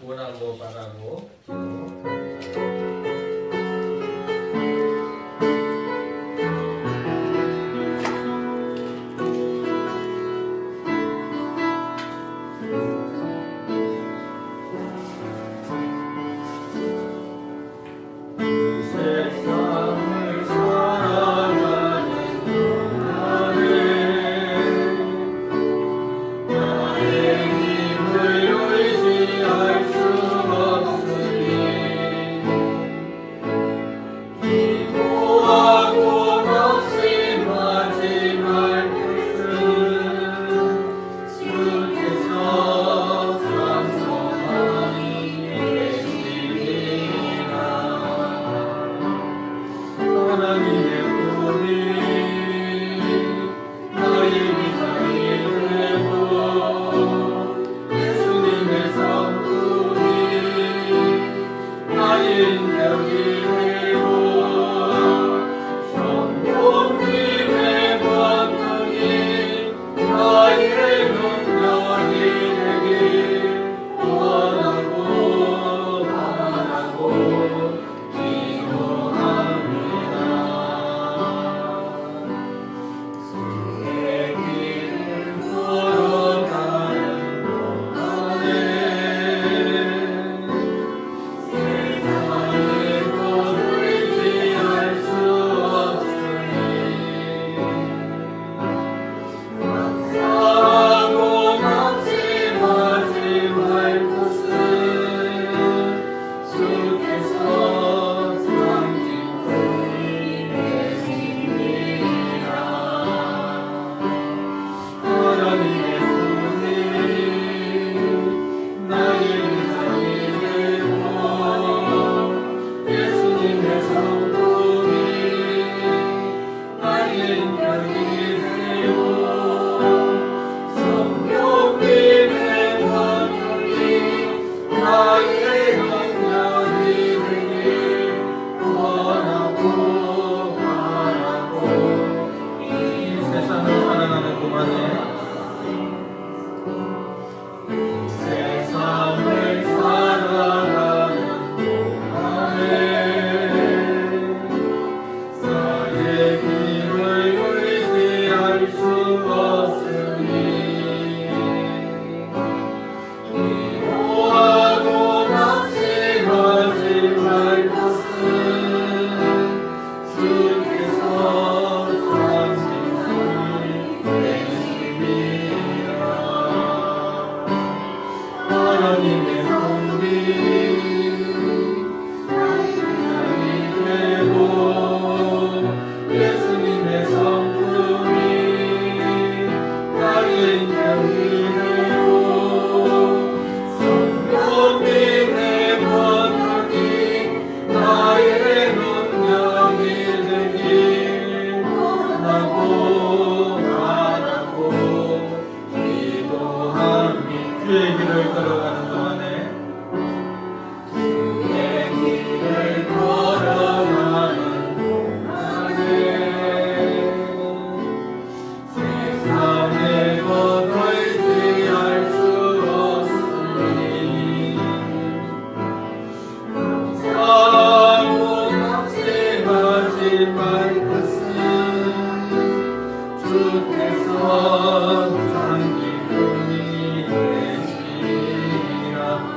원하고 바라고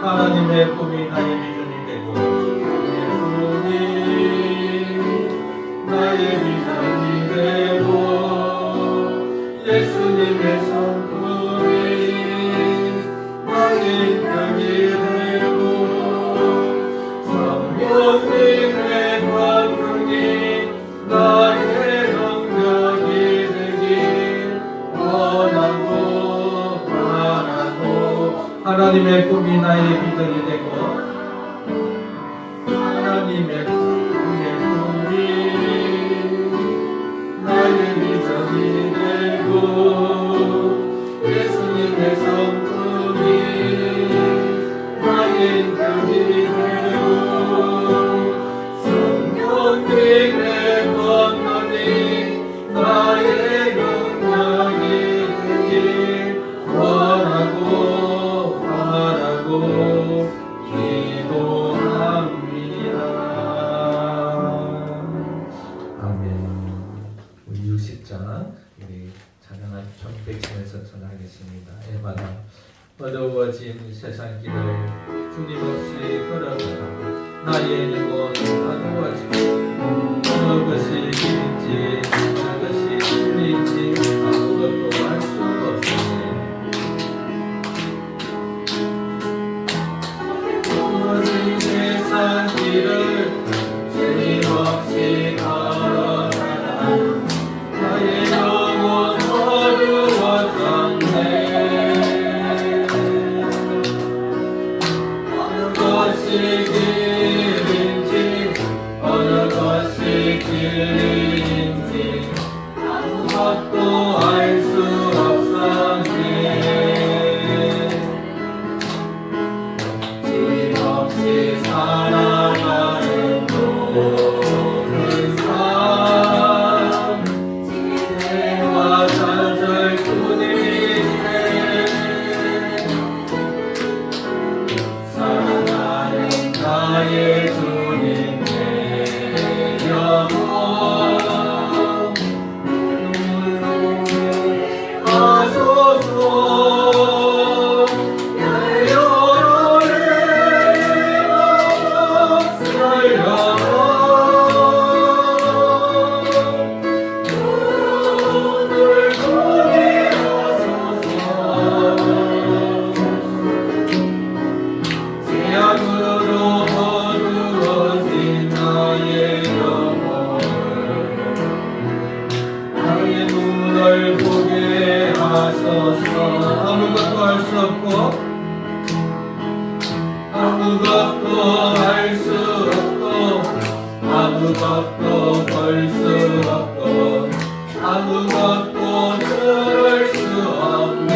하나님의 꿈이 나의 비전이 되고 예수님 나의 비전이 되고 하나님의 꿈이 나의 비전이 되고 하나님의 꿈이 나의 비전이 되고 예수님의 성품이 나의 인격이 되고 성령님의 권능이 나의 능력이 되길 원하고 바라고 기도합니다. 아멘. 우리 60장 우리 찬양한 청백심에서 전하겠습니다. 에바다 어두워진 세상 길을 주님 없이 걸어가다 나의 영혼 어두워지고 어느 것이 길인지 어느 것이 진리인지 아무것도 알 수 없으니 어두워진 세상 길을 주님 없이 걸어가다 나의 영혼 어두워졌네. 어느 것이 길인지 어느 것이 길인지 아무것도 알 수 없었네. 주님 없이 살아가는 모든 삶 지혜와 전설뿐이네. 사랑하는 나의 주님 내 영혼 하소서. 열려라 내 맘을 열어 눈을 보게 하소서. 재앙으로 어두워진 나의 영혼을 나의 눈을 보게 하소서. 아무것도 할 수 없고 아무것도 할 수 없고 아무것도 볼 수 없고 아무것도 들을 수 없네.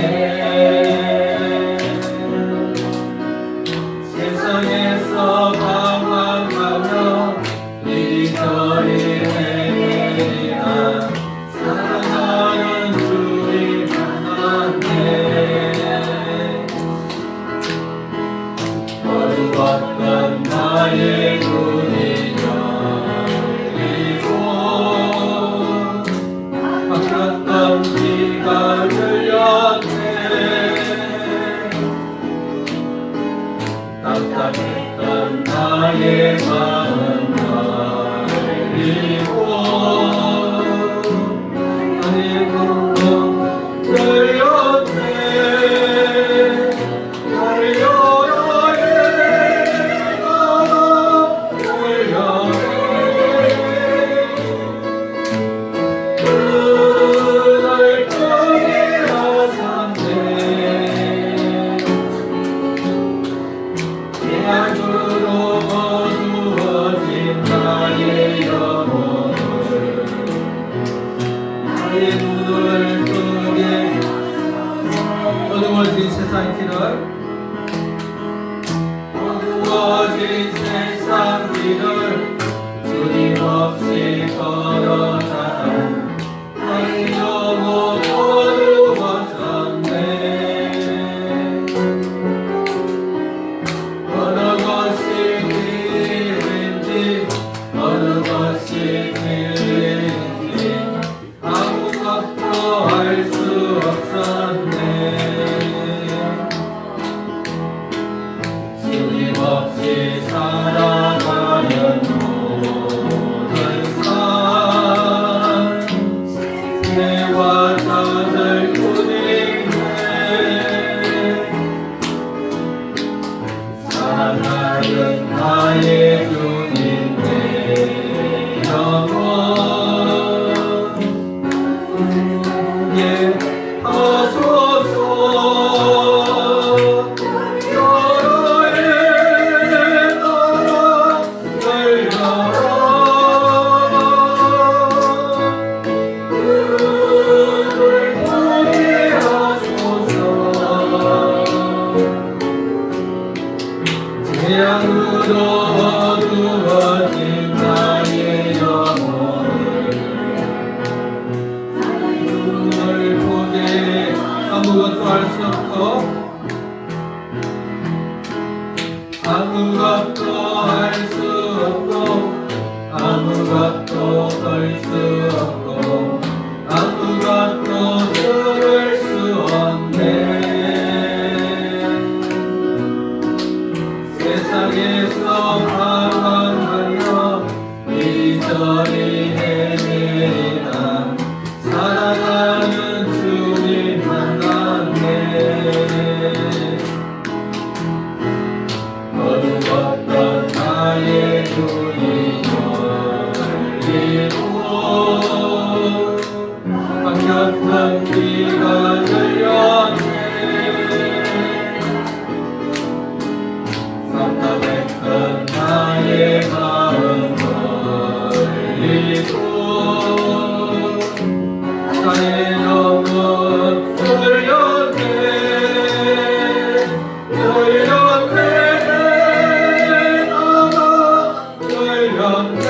세상에서 방황하며 이리저리 헤매리라 사랑하는 주님 만났네. 어두웠던 나의 눈이 열리고 막혔던 귀가 열렸네. 답답했던 나의 마음 열리고 나의 눈 열렸네. 열려라 내 마음 열려라 눈을 뜨게 하셨네. 재앙으로 어두워진 나의 영혼을 나의 눈을 뜨게 어두워진 세상 길을 어두워진 세상 길을 주님 없이 걸어가다 나의 영혼 어두워졌네. 어느 것이 길인지 어느 것이 길인지 아무것도 알 수 없었네. 주님 없이 살아가는 모든 삶 지혜와 전설뿐이네. 사랑하는 나의 주님 내 영혼 예 하소서. 아무것도 할 수 없고 아무것도 할 수 없고 아무것도 걸 수 없고 아무것도 들을 수 없네 세상에서 방황하며 이리저리 헤매이다 살아가는 주님 만났네 어두웠던 나의 눈이 열리고 막혔던 귀가 열렸네 답답했던 나의 마음 열리고 나의 영혼 열렸네 열렸네 나가 열렸네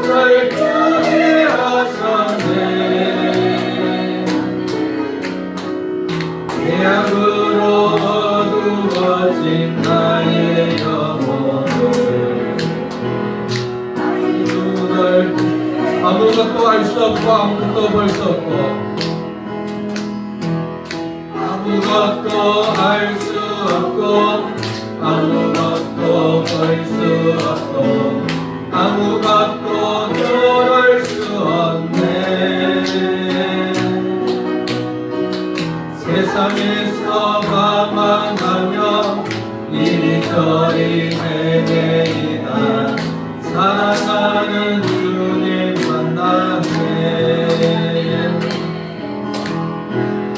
날 구원하셨네 죄악으로 어두워진 나의 영혼을 눈을 아무것도 할 수 없고 아무것도 볼 수 없고 아무것도 할 수 없고 아무것도 볼 수 없고 아무것도 들을 수 없네 세상에서 방황하며 이리저리 헤매이다 살아가는 주님 만났네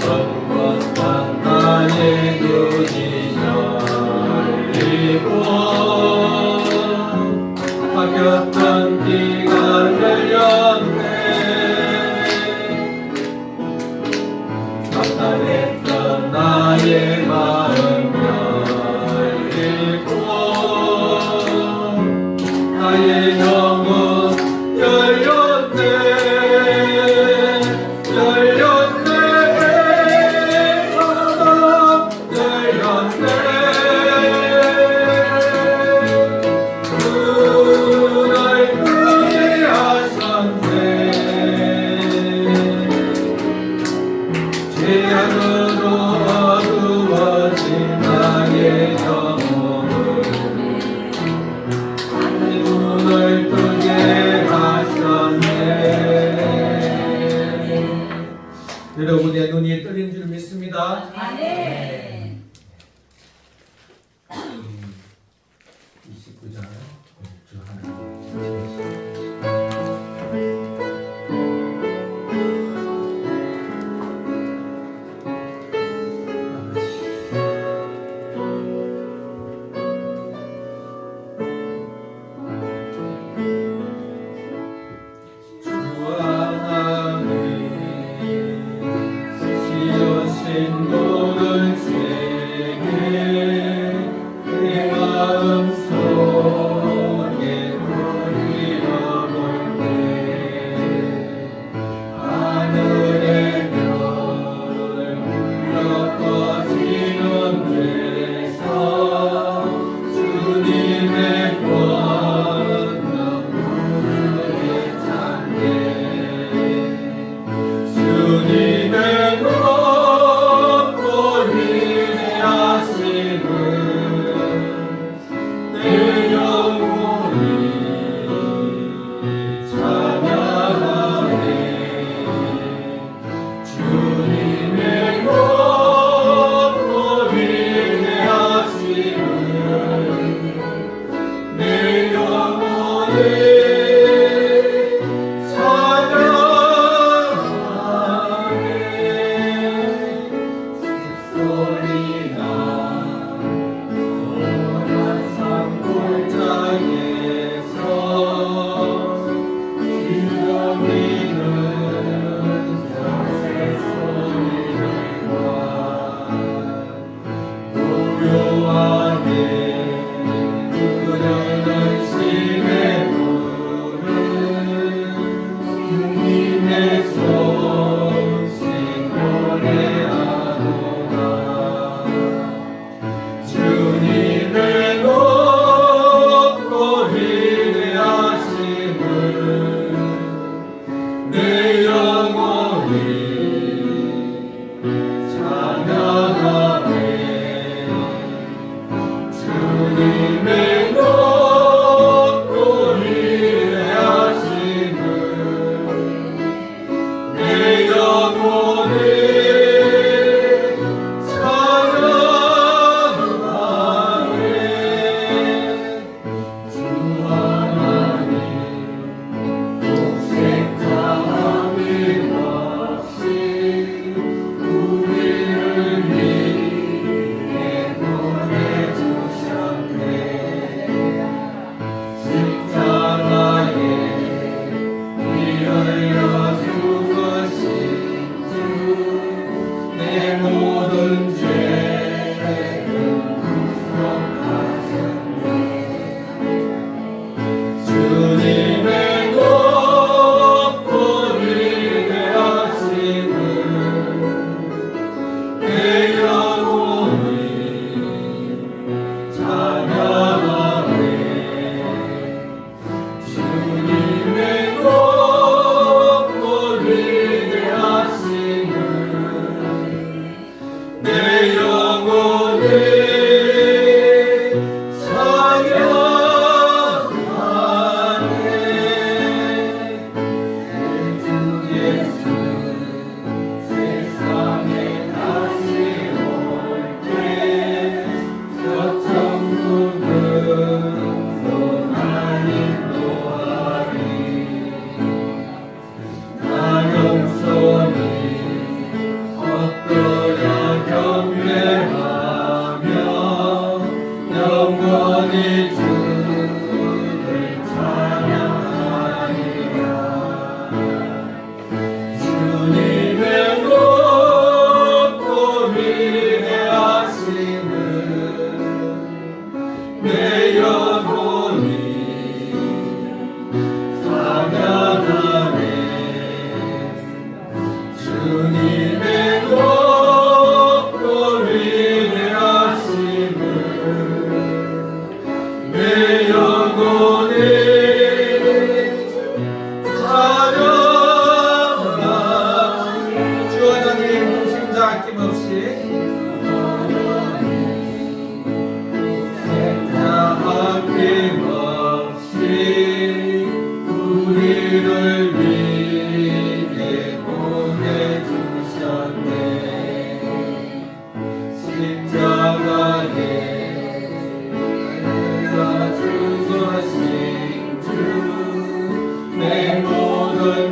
어두웠던 나의 눈이 열리고 막혔던 귀가 열렸네 답답했던 나의 마음 열리고 나의 영혼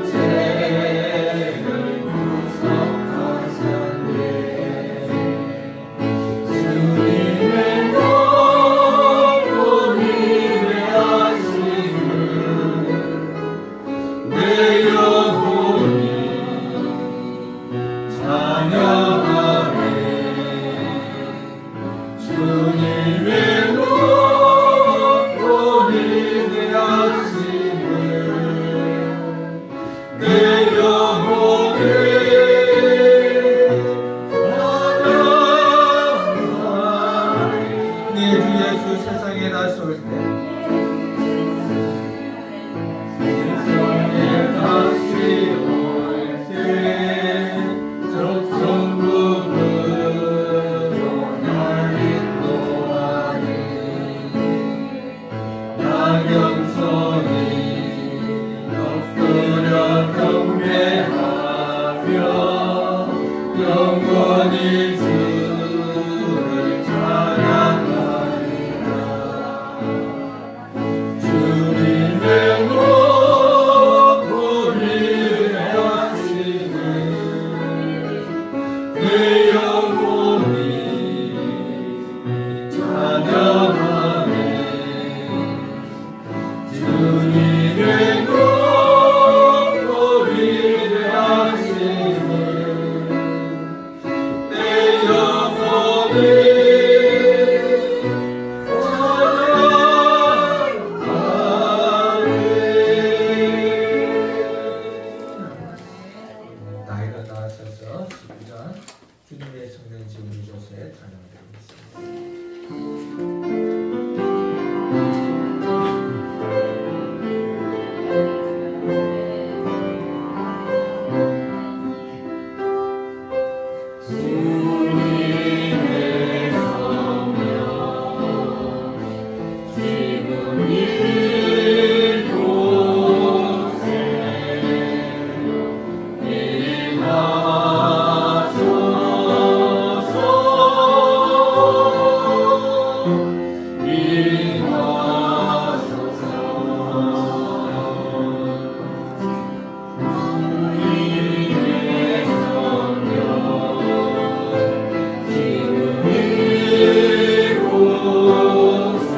죄를 구속하셨네. 주님의 너로 위대하심을 내 영혼이 찬양하네. 주님의 너로 위대하심을 내 영혼이 찬양하네. 네, 주 예수 세상에 다시 올 때, 세상에 다시 올 때 적정국으로 날 인도하니 나 영성이 엎드려 경배하며 영원히 주를 찬양하리라. 주님의 너로 위대하심을 내 영혼이 찬양하네. 주님의 너로 위대하심을 내 영혼이 찬양하네. 나이가 나셔서 시간 주님의 성령 지금 이곳에 찬양드리겠습니다. 주님의 성령 지금 이곳에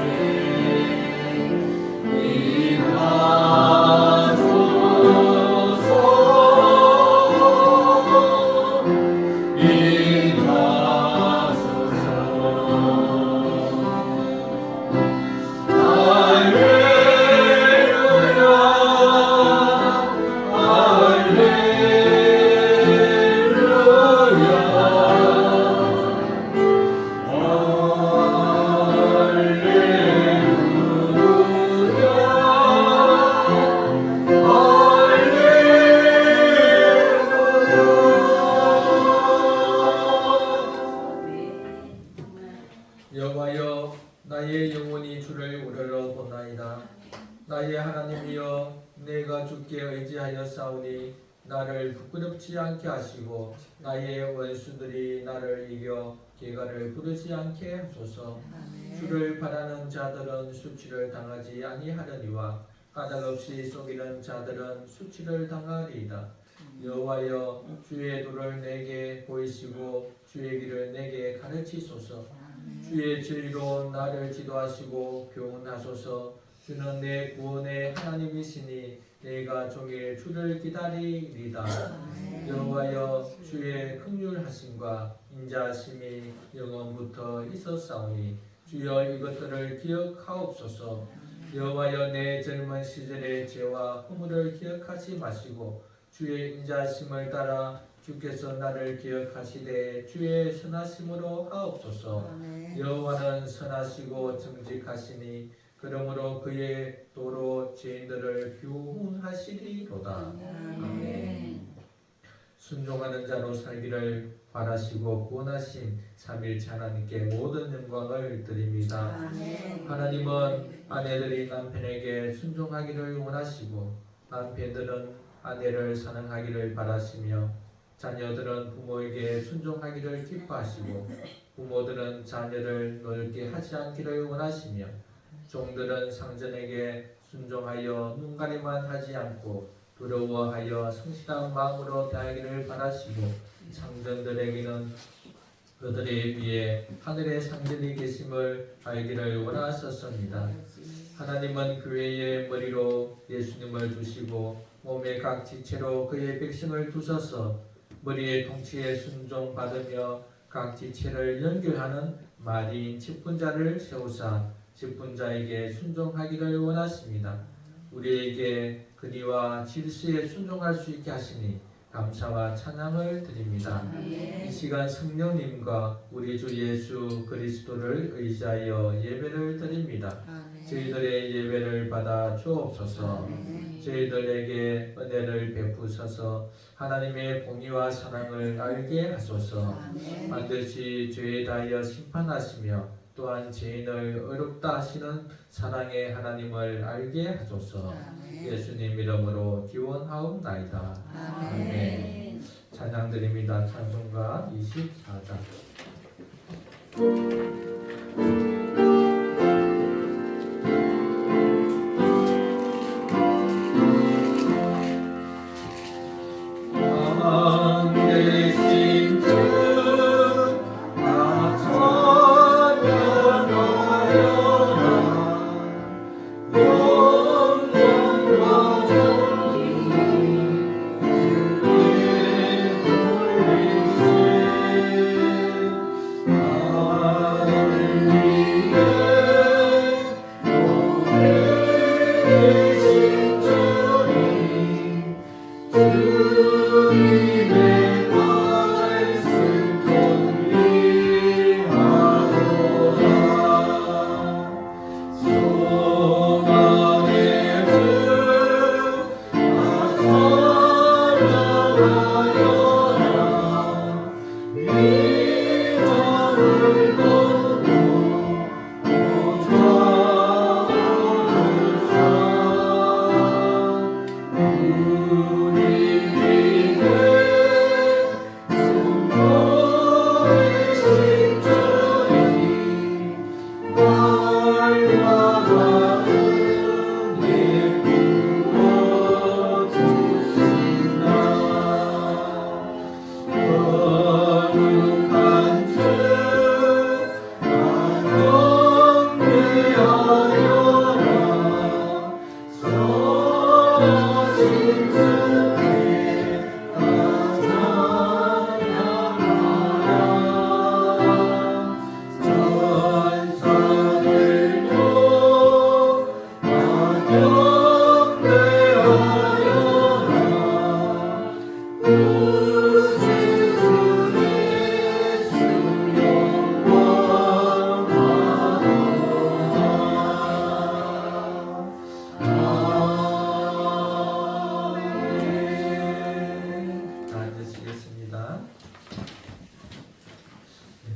여호와여, 나의 영혼이 주를 우러러 보나이다. 나의 하나님이여, 내가 주께 의지하여 싸우니 나를 부끄럽지 않게 하시고 나의 원수들이 나를 이겨 개가를 부르지 않게 하소서. 주를 바라는 자들은 수치를 당하지 아니하려니와 까닭없이 속이는 자들은 수치를 당하리이다. 여호와여, 주의 도를 내게 보이시고 주의 길을 내게 가르치소서. 주의 진리로 나를 지도하시고 교훈하소서. 주는 내 구원의 하나님이시니 내가 종일 주를 기다리리다. 여호와여, 주의 긍휼하심과 인자하심이 영원부터 있었사오니 주여 이것들을 기억하옵소서. 여호와여, 내 젊은 시절의 죄와 허물을 기억하지 마시고 주의 인자하심을 따라 주께서 나를 기억하시되 주의 선하심으로 하옵소서. 여호와는 선하시고 정직하시니 그러므로 그의 도로 죄인들을 교훈하시리로다. 아멘. 순종하는 자로 살기를 바라시고 구원하신 삼일체 하나님께 모든 영광을 드립니다. 아멘. 하나님은 아내들이 남편에게 순종하기를 원하시고 남편들은 아내를 사랑하기를 바라시며 자녀들은 부모에게 순종하기를 기뻐하시고 부모들은 자녀를 놀게 하지 않기를 원하시며 종들은 상전에게 순종하여 눈가리만 하지 않고 두려워하여 성실한 마음으로 대하기를 바라시고 상전들에게는 그들의 위에 하늘의 상전이 계심을 알기를 원하셨습니다. 하나님은 교회의 머리로 예수님을 두시고 몸의 각 지체로 그의 백성을 두셔서 머리의 통치에 순종받으며 각 지체를 연결하는 마리인 직분자를 세우사 직분자에게 순종하기를 원하십니다. 우리에게 그리와 질서에 순종할 수 있게 하시니 감사와 찬양을 드립니다. 이 시간 성령님과 우리 주 예수 그리스도를 의지하여 예배를 드립니다. 저희들의 예배를 받아 주옵소서. 저희들에게 은혜를 베푸셔서 하나님의 공의와 사랑을 알게 하소서. 반드시 죄에 대하여 심판하시며 또한 죄인을 의롭다 하시는 사랑의 하나님을 알게 하소서. 예수님 이름으로 기원하옵나이다. 아멘. 찬양 드립니다. 찬송가 24장.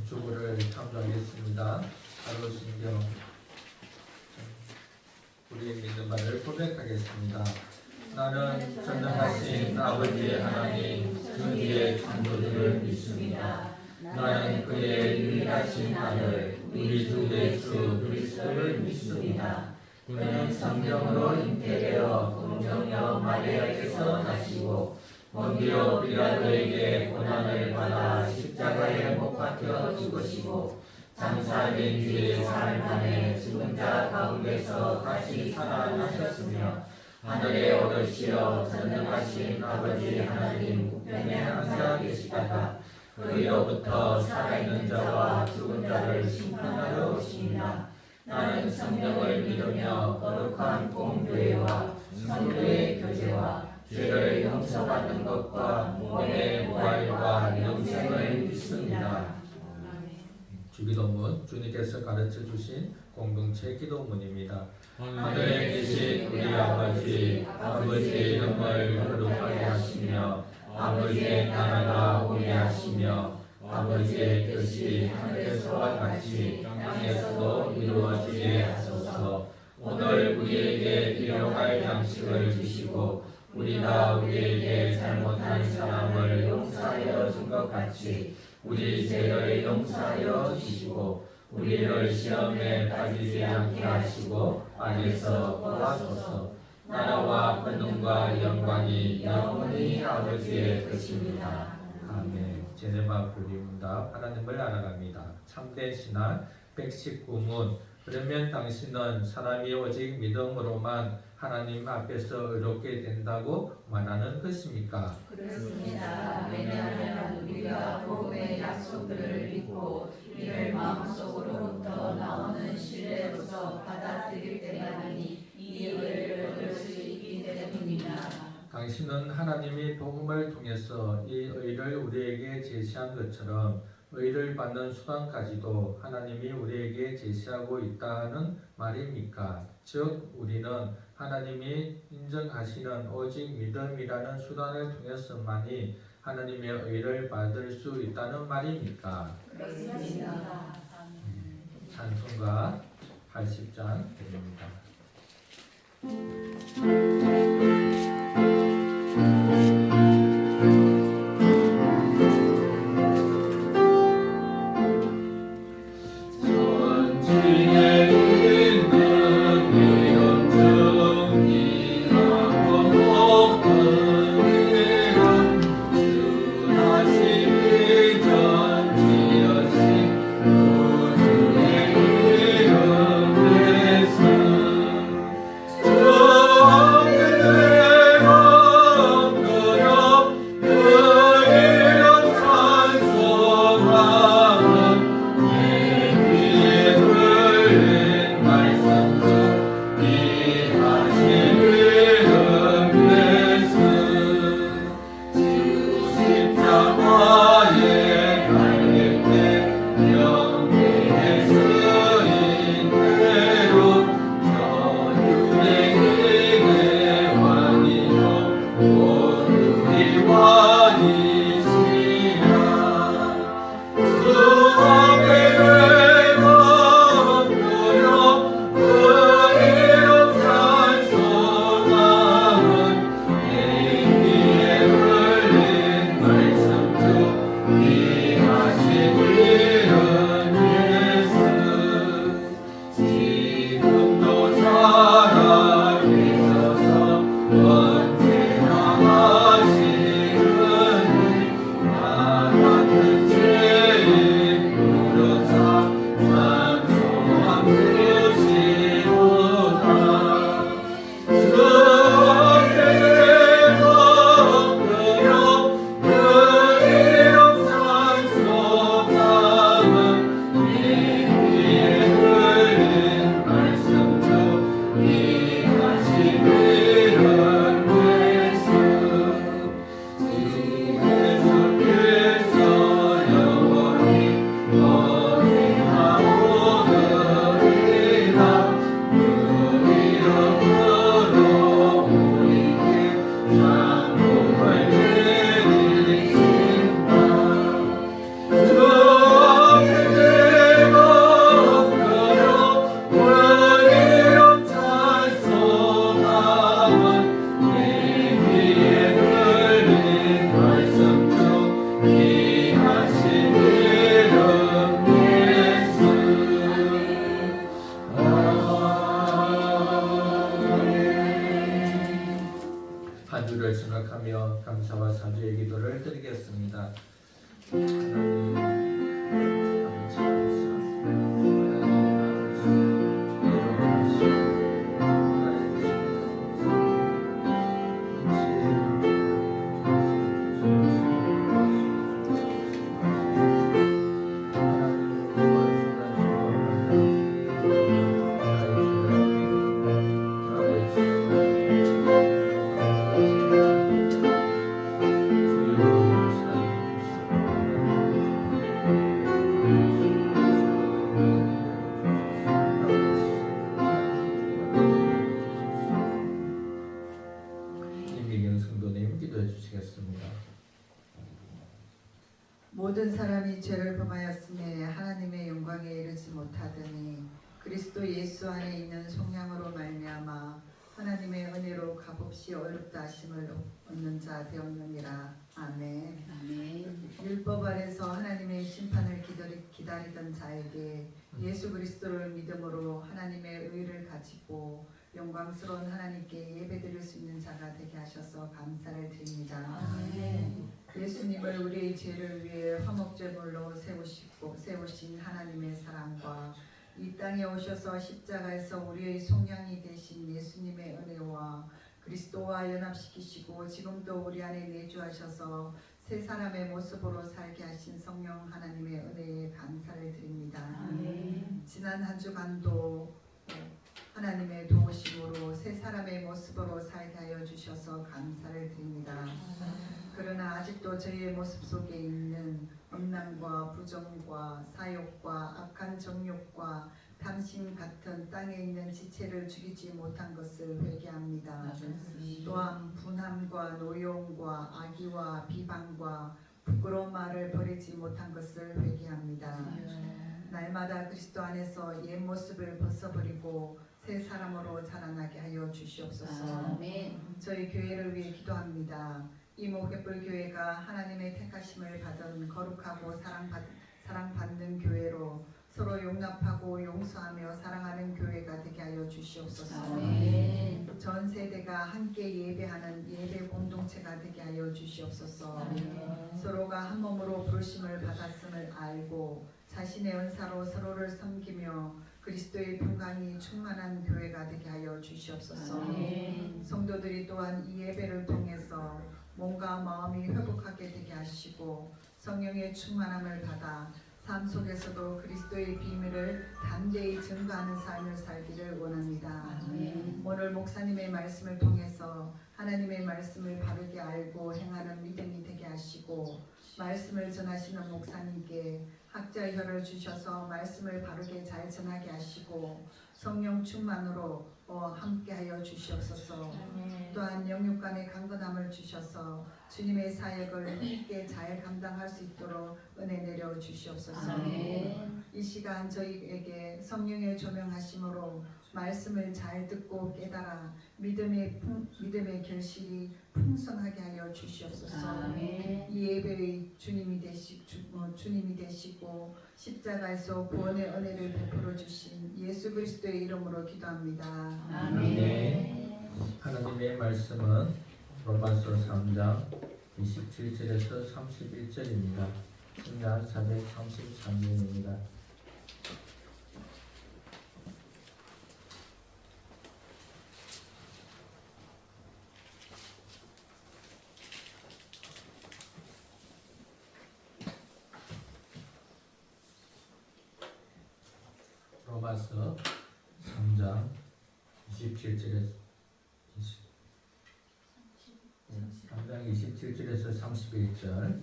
주부를 참조하겠습니다. 사도신경 우리의 믿는 바를 고백하겠습니다. 나는 전능하신 아버지 하나님 전지의 창조주를 믿습니다. 나는 그의 유일하신 아들 우리 주 예수 그리스도를 믿습니다. 그는 성령으로 잉태되어 동정녀 마리아에게서 나시고 본디오 빌라도에게 고난을 받아 십자가에 못 박혀 죽으시고 장사된 뒤에 사흘 만에 죽은 자 가운데서 다시 살아나셨으며 하늘에 오르시어 전능하신 아버지 하나님 우편에 앉아 계시다가 그리로부터 살아있는 자와 죽은 자를 심판하러 오십니다. 나는 성령을 믿으며 거룩한 공교회와 성도의 교제와 죄를 용서받는 것과 몸의 부활과 영생을 믿습니다. 주기도문 주님께서 가르쳐 주신 공동체 기도문입니다. 하늘에 계신 우리 아버지, 아버지의 이름을 거룩하게 하시며 아버지의 나라가 오게 하시며 아버지의 뜻이 하늘에서와 같이 땅에서도 이루어지게 하소서. 오늘 우리에게 일용할 양식을 주시고 우리가 우리에게 잘못한 사람을 용서하여 준 것 같이 우리 죄를 용서하여 주시고 우리를 시험에 빠지지 않게 하시고 악에서 구하소서. 나라와 권능과 영광이 영원히 아버지의 것입니다. 아멘. 제네바 불리문답 하나님을 알아갑니다. 참된 신앙 119문. 그러면 당신은 사람이 오직 믿음으로만 하나님 앞에서 의롭게 된다고 말하는 것입니까? 그렇습니다. 왜냐하면 우리가 복음의 약속들을 믿고 이를 마음속으로부터 나오는 신뢰로서 받아들일 때만이 이 의를 얻을 수 있기 때문입니다. 당신은 하나님이 복음을 통해서 이 의를 우리에게 제시한 것처럼 의를 받는 수단까지도 하나님이 우리에게 제시하고 있다는 말입니까? 즉 우리는 하나님이 인정하시는 오직 믿음이라는 수단을 통해서만이 하나님의 의를 받을 수 있다는 말입니까? 그렇습니다. 찬송가 80장 드립니다. 한 주를 생각하며 감사와 사죄의 기도를 드리겠습니다. 하나님 아버지께서 모든 사람이 죄를 범하였음에 하나님의 영광에 이르지 못하더니 그리스도 예수 안에 있는 속량으로 말미암아 하나님의 은혜로 값없이 어렵다 하심을 얻는 자 되었느니라. 아멘. 아멘. 율법 아래서 하나님의 심판을 기다리던 자에게 예수 그리스도를 믿음으로 하나님의 의를 가지고 영광스러운 하나님께 예배드릴 수 있는 자가 되게 하셔서 감사를 드립니다. 아멘. 예수님을 우리의 죄를 위해 화목제물로 세우신 하나님의 사랑과 이 땅에 오셔서 십자가에서 우리의 속량이 되신 예수님의 은혜와 그리스도와 연합시키시고 지금도 우리 안에 내주하셔서 새 사람의 모습으로 살게 하신 성령 하나님의 은혜에 감사를 드립니다. 아멘. 지난 한 주간도 하나님의 도우심으로 새 사람의 모습으로 살게 하여 주셔서 감사를 드립니다. 그러나 아직도 저희의 모습 속에 있는 음란과 부정과 사욕과 악한 정욕과 탐심 같은 땅에 있는 지체를 죽이지 못한 것을 회개합니다. 또한 분함과 노여움과 악의와 비방과 부끄러운 말을 버리지 못한 것을 회개합니다. 날마다 그리스도 안에서 옛 모습을 벗어버리고 새 사람으로 자라나게 하여 주시옵소서. 아멘. 저희 교회를 위해 기도합니다. 이 목회불 교회가 하나님의 택하심을 받은 거룩하고 사랑받는 교회로 서로 용납하고 용서하며 사랑하는 교회가 되게 하여 주시옵소서. 아멘. 전 세대가 함께 예배하는 예배 공동체가 되게 하여 주시옵소서. 아멘. 서로가 한 몸으로 부르심을 받았음을 알고 자신의 은사로 서로를 섬기며 그리스도의 평강이 충만한 교회가 되게 하여 주시옵소서. 아멘. 성도들이 또한 이 예배를 통해서 몸과 마음이 회복하게 되게 하시고 성령의 충만함을 받아 삶 속에서도 그리스도의 비밀을 담대히 증거하는 삶을 살기를 원합니다. 아멘. 오늘 목사님의 말씀을 통해서 하나님의 말씀을 바르게 알고 행하는 믿음이 되게 하시고 말씀을 전하시는 목사님께 학자 혀를 주셔서 말씀을 바르게 잘 전하게 하시고 성령 충만으로 함께하여 주시옵소서. 또한 영육간의 강건함을 주셔서 주님의 사역을 함께 잘 감당할 수 있도록 은혜 내려 주시옵소서. 아멘. 이 시간 저희에게 성령의 조명하심으로 말씀을 잘 듣고 깨달아 믿음의 결실이 풍성하게 하여 주시옵소서. 아멘. 이 예배의 주님이 되시고 십자가에서 구원의 은혜를 베풀어 주신 예수 그리스도의 이름으로 기도합니다. 아멘. 하나님의 말씀은 로마서 3장 27절에서 31절입니다. 신약 433년입니다. 로마서 3장 27절에서 3장 27절에서 31절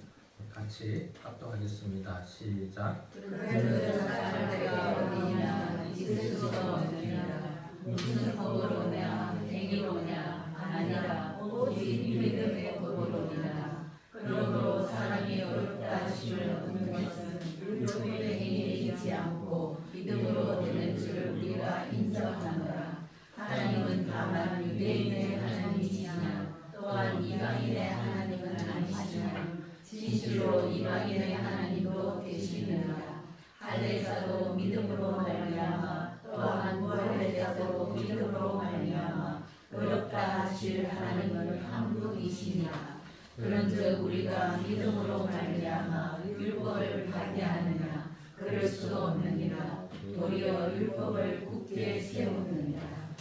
같이 합독하겠습니다. 시작. 그를 사랑할 때가 어디냐 있을 수가 없느니라. 무슨 법으로냐 행위로냐 아니라 오직 믿음의 법으로니라. 그러므로 사람이 어렵다 하심을 얻는 것은 율법의 행위에 있지 않고 믿음으로 되는 줄 우리가 인정하노라. 하나님은 다만 유대인의 하나님이시냐 또한 이방인의 하나님은 아니시냐 진실로 이방인의 하나님도 되시느니라. 할례자도 믿음으로 말미암아 또한 부활자도 믿음으로 말미암아 어렵다 하실 하나님은 한 분이시니라. 그런즉 우리가 믿음으로 말미암아 율법을 파괴하느냐 그럴 수 없느니라. 도리어 율법을 굳게 세우느니라.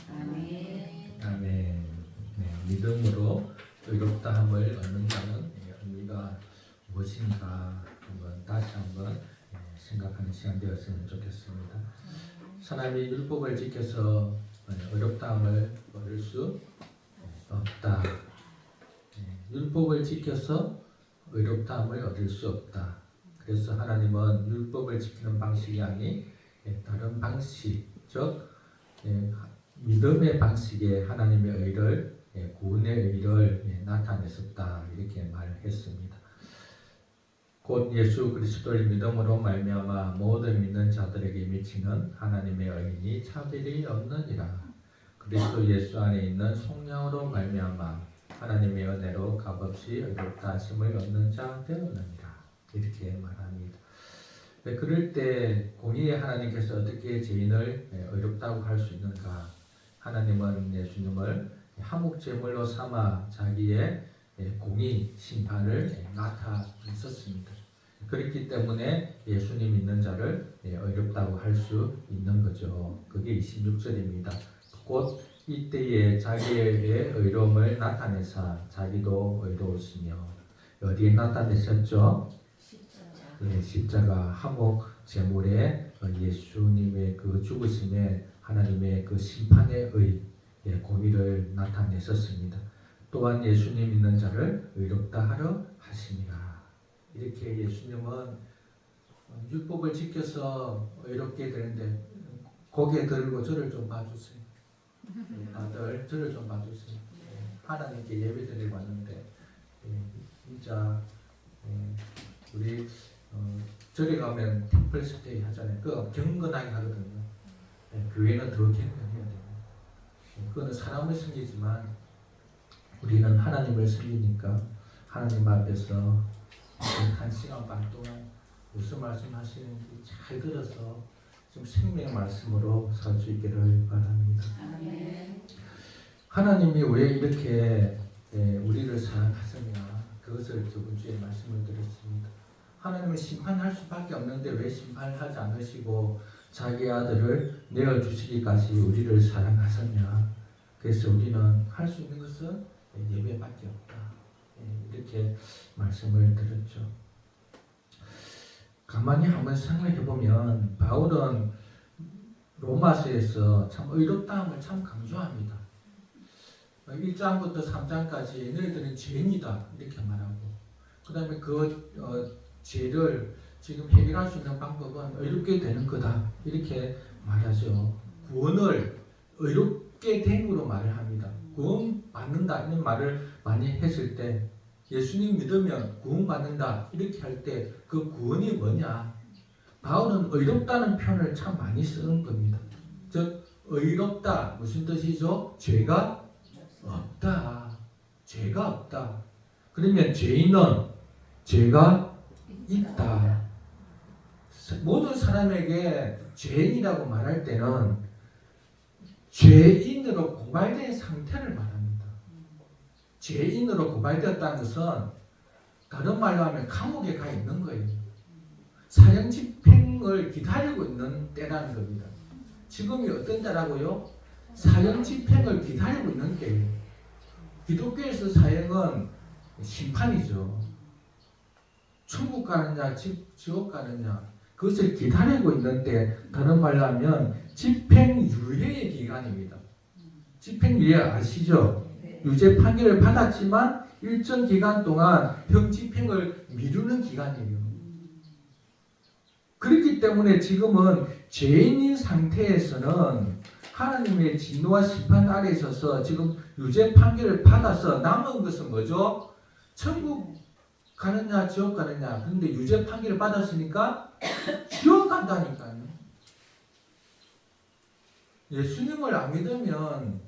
아멘. 아멘. 네, 믿음으로 의롭다함을 얻는 자는 의미가 무엇인가 다시 한번 생각하는 시간 되었으면 좋겠습니다. 사람이 율법을 지켜서 의롭다함을 얻을 수 없다. 율법을 지켜서 의롭다함을 얻을 수 없다. 그래서 하나님은 율법을 지키는 방식이 아닌 다른 방식, 즉 믿음의 방식에 하나님의 의를 구원의 의를 나타냈었다 이렇게 말했습니다. 곧 예수 그리스도를 믿음으로 말미암아 모든 믿는 자들에게 미치는 하나님의 의인이 차별이 없느니라. 그리스도 예수 안에 있는 속량으로 말미암아 하나님의 은혜로 값없이 의롭다 하심을 얻는 자 되었느니라 이렇게 말합니다. 그럴 때 공의의 하나님께서 어떻게 죄인을 의롭다고 할 수 있는가? 하나님은 예수님을 화목제물로 삼아 자기의 공의 심판을 나타냈었습니다. 그렇기 때문에 예수님 믿는 자를 의롭다고 할 수 있는 거죠. 그게 26절입니다. 곧 이때에 자기의 의로움을 나타내사 자기도 의로우시며 어디에 나타내셨죠? 십자가 화목 제물에 예수님의 그 죽으심에 하나님의 그 심판의 공의를 나타냈었습니다. 또한 예수님 믿는 자를 의롭다 하려 하심이라. 이렇게 예수님은 율법을 지켜서 의롭게 되는데 고개 들고 저를 좀 봐주세요. 다들 저를 좀 봐주세요. 하나님께 예배 드리고 왔는데 진짜 우리 절에 가면 템플 스테이 하잖아요. 그거 경건하게 하거든요. 교회는 더 경건해야 돼요. 그거는 사람을 섬기지만 우리는 하나님을 섬기니까 하나님 앞에서 한 시간 반 동안 무슨 말씀하시는지 잘 들어서 좀 생명의 말씀으로 살 수 있기를 바랍니다. 아멘. 하나님이 왜 이렇게 우리를 사랑하셨냐, 그것을 저번 주에 말씀을 드렸습니다. 하나님은 심판할 수밖에 없는데 왜 심판을 하지 않으시고 자기 아들을 내어주시기까지 우리를 사랑하셨냐. 그래서 우리는 할 수 있는 것은 예배밖에 없다. 이렇게 말씀을 드렸죠. 가만히 한번 생각해 보면 바울은 로마서에서 참 의롭다함을 참 강조합니다. 1장부터 3장까지 너희들은 죄인이다 이렇게 말하고, 그 다음에 그 죄를 지금 해결할 수 있는 방법은 의롭게 되는 거다 이렇게 말하죠. 구원을 의롭게 됨으로 말을 합니다. 구원 받는다 이런 말을 많이 했을 때, 예수님 믿으면 구원 받는다 이렇게 할 때 그 구원이 뭐냐, 바울은 의롭다는 표현을 참 많이 쓰는 겁니다. 즉 의롭다 무슨 뜻이죠? 죄가 없다. 죄가 없다. 그러면 죄인은 죄가 있다. 모든 사람에게 죄인이라고 말할 때는 죄인으로 고발된 상태를 말합니다. 죄인으로 고발되었다는 것은 다른 말로 하면 감옥에 가 있는 거예요. 사형 집행을 기다리고 있는 때라는 겁니다. 지금이 어떤 때라고요? 사형 집행을 기다리고 있는 때예요. 기독교에서 사형은 심판이죠. 천국 가느냐 지옥 가느냐 그것을 기다리고 있는 때, 다른 말로 하면 집행유예의 기간입니다. 집행유예 아시죠? 유죄 판결을 받았지만 일정 기간 동안 형 집행을 미루는 기간이에요. 그렇기 때문에 지금은 죄인인 상태에서는 하나님의 진노와 심판 아래에 있어서 지금 유죄 판결을 받아서 남은 것은 뭐죠? 천국 가느냐 지옥 가느냐. 그런데 유죄 판결을 받았으니까 지옥 간다니까요. 예수님을 안 믿으면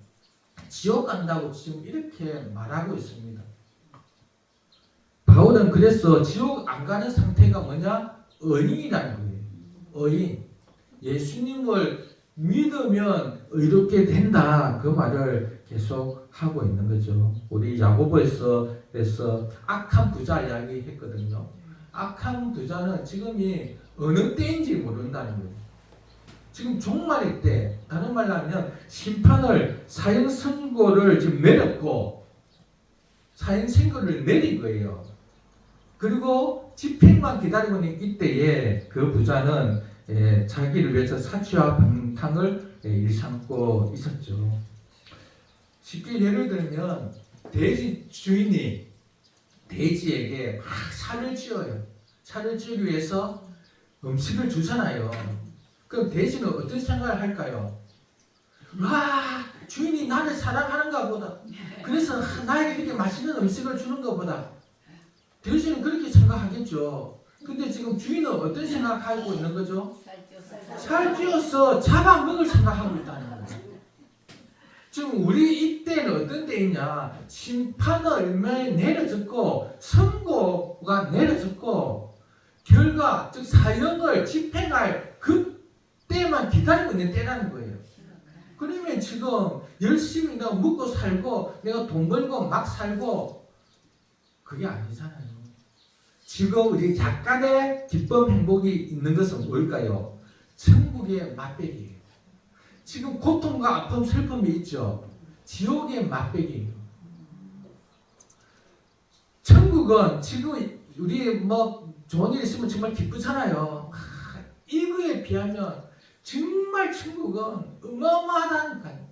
지옥 간다고 지금 이렇게 말하고 있습니다. 바울은 그래서 지옥 안 가는 상태가 뭐냐? 의인이라는 거예요. 의인. 예수님을 믿으면 의롭게 된다. 그 말을 계속 하고 있는 거죠. 우리 야고보에서 악한 부자 이야기 했거든요. 악한 부자는 지금이 어느 때인지 모른다는 거예요. 지금 종말의 때, 다른 말로 하면 심판을, 사형 선고를 지금 내렸고 사형 선고를 내린 거예요. 그리고 집행만 기다리고 있는 이때에 그 부자는 자기를 위해서 사치와 방탕을 일삼고 있었죠. 쉽게 예를 들면 돼지 주인이 돼지에게 막 살을 찌어요. 살을 찌우기 위해서 음식을 주잖아요. 그럼 돼지는 어떤 생각을 할까요? 와, 주인이 나를 사랑하는가 보다. 그래서 나에게 이렇게 맛있는 음식을 주는 것보다. 돼지는 그렇게 생각하겠죠. 근데 지금 주인은 어떤 생각하고 있는 거죠? 살찌워서 잡아먹을 생각하고 있다는 거예요. 지금 우리 이때는 어떤 때이냐? 심판의 얼마에 내려졌고 선고가 내려졌고 결과, 즉 사형을 집행할 그때만 기다리고 있는 때라는 거예요. 그러면 지금 열심히 내가 먹고 살고 내가 돈 벌고 막 살고 그게 아니잖아요. 지금 우리 약간의 기쁨 행복이 있는 것은 뭘까요? 천국의 맛배기예요. 지금 고통과 아픔 슬픔이 있죠. 지옥의 맛배기예요. 천국은 지금 우리 뭐 좋은 일 있으면 정말 기쁘잖아요. 이거에 비하면 정말 천국은 어마어마하다니까요.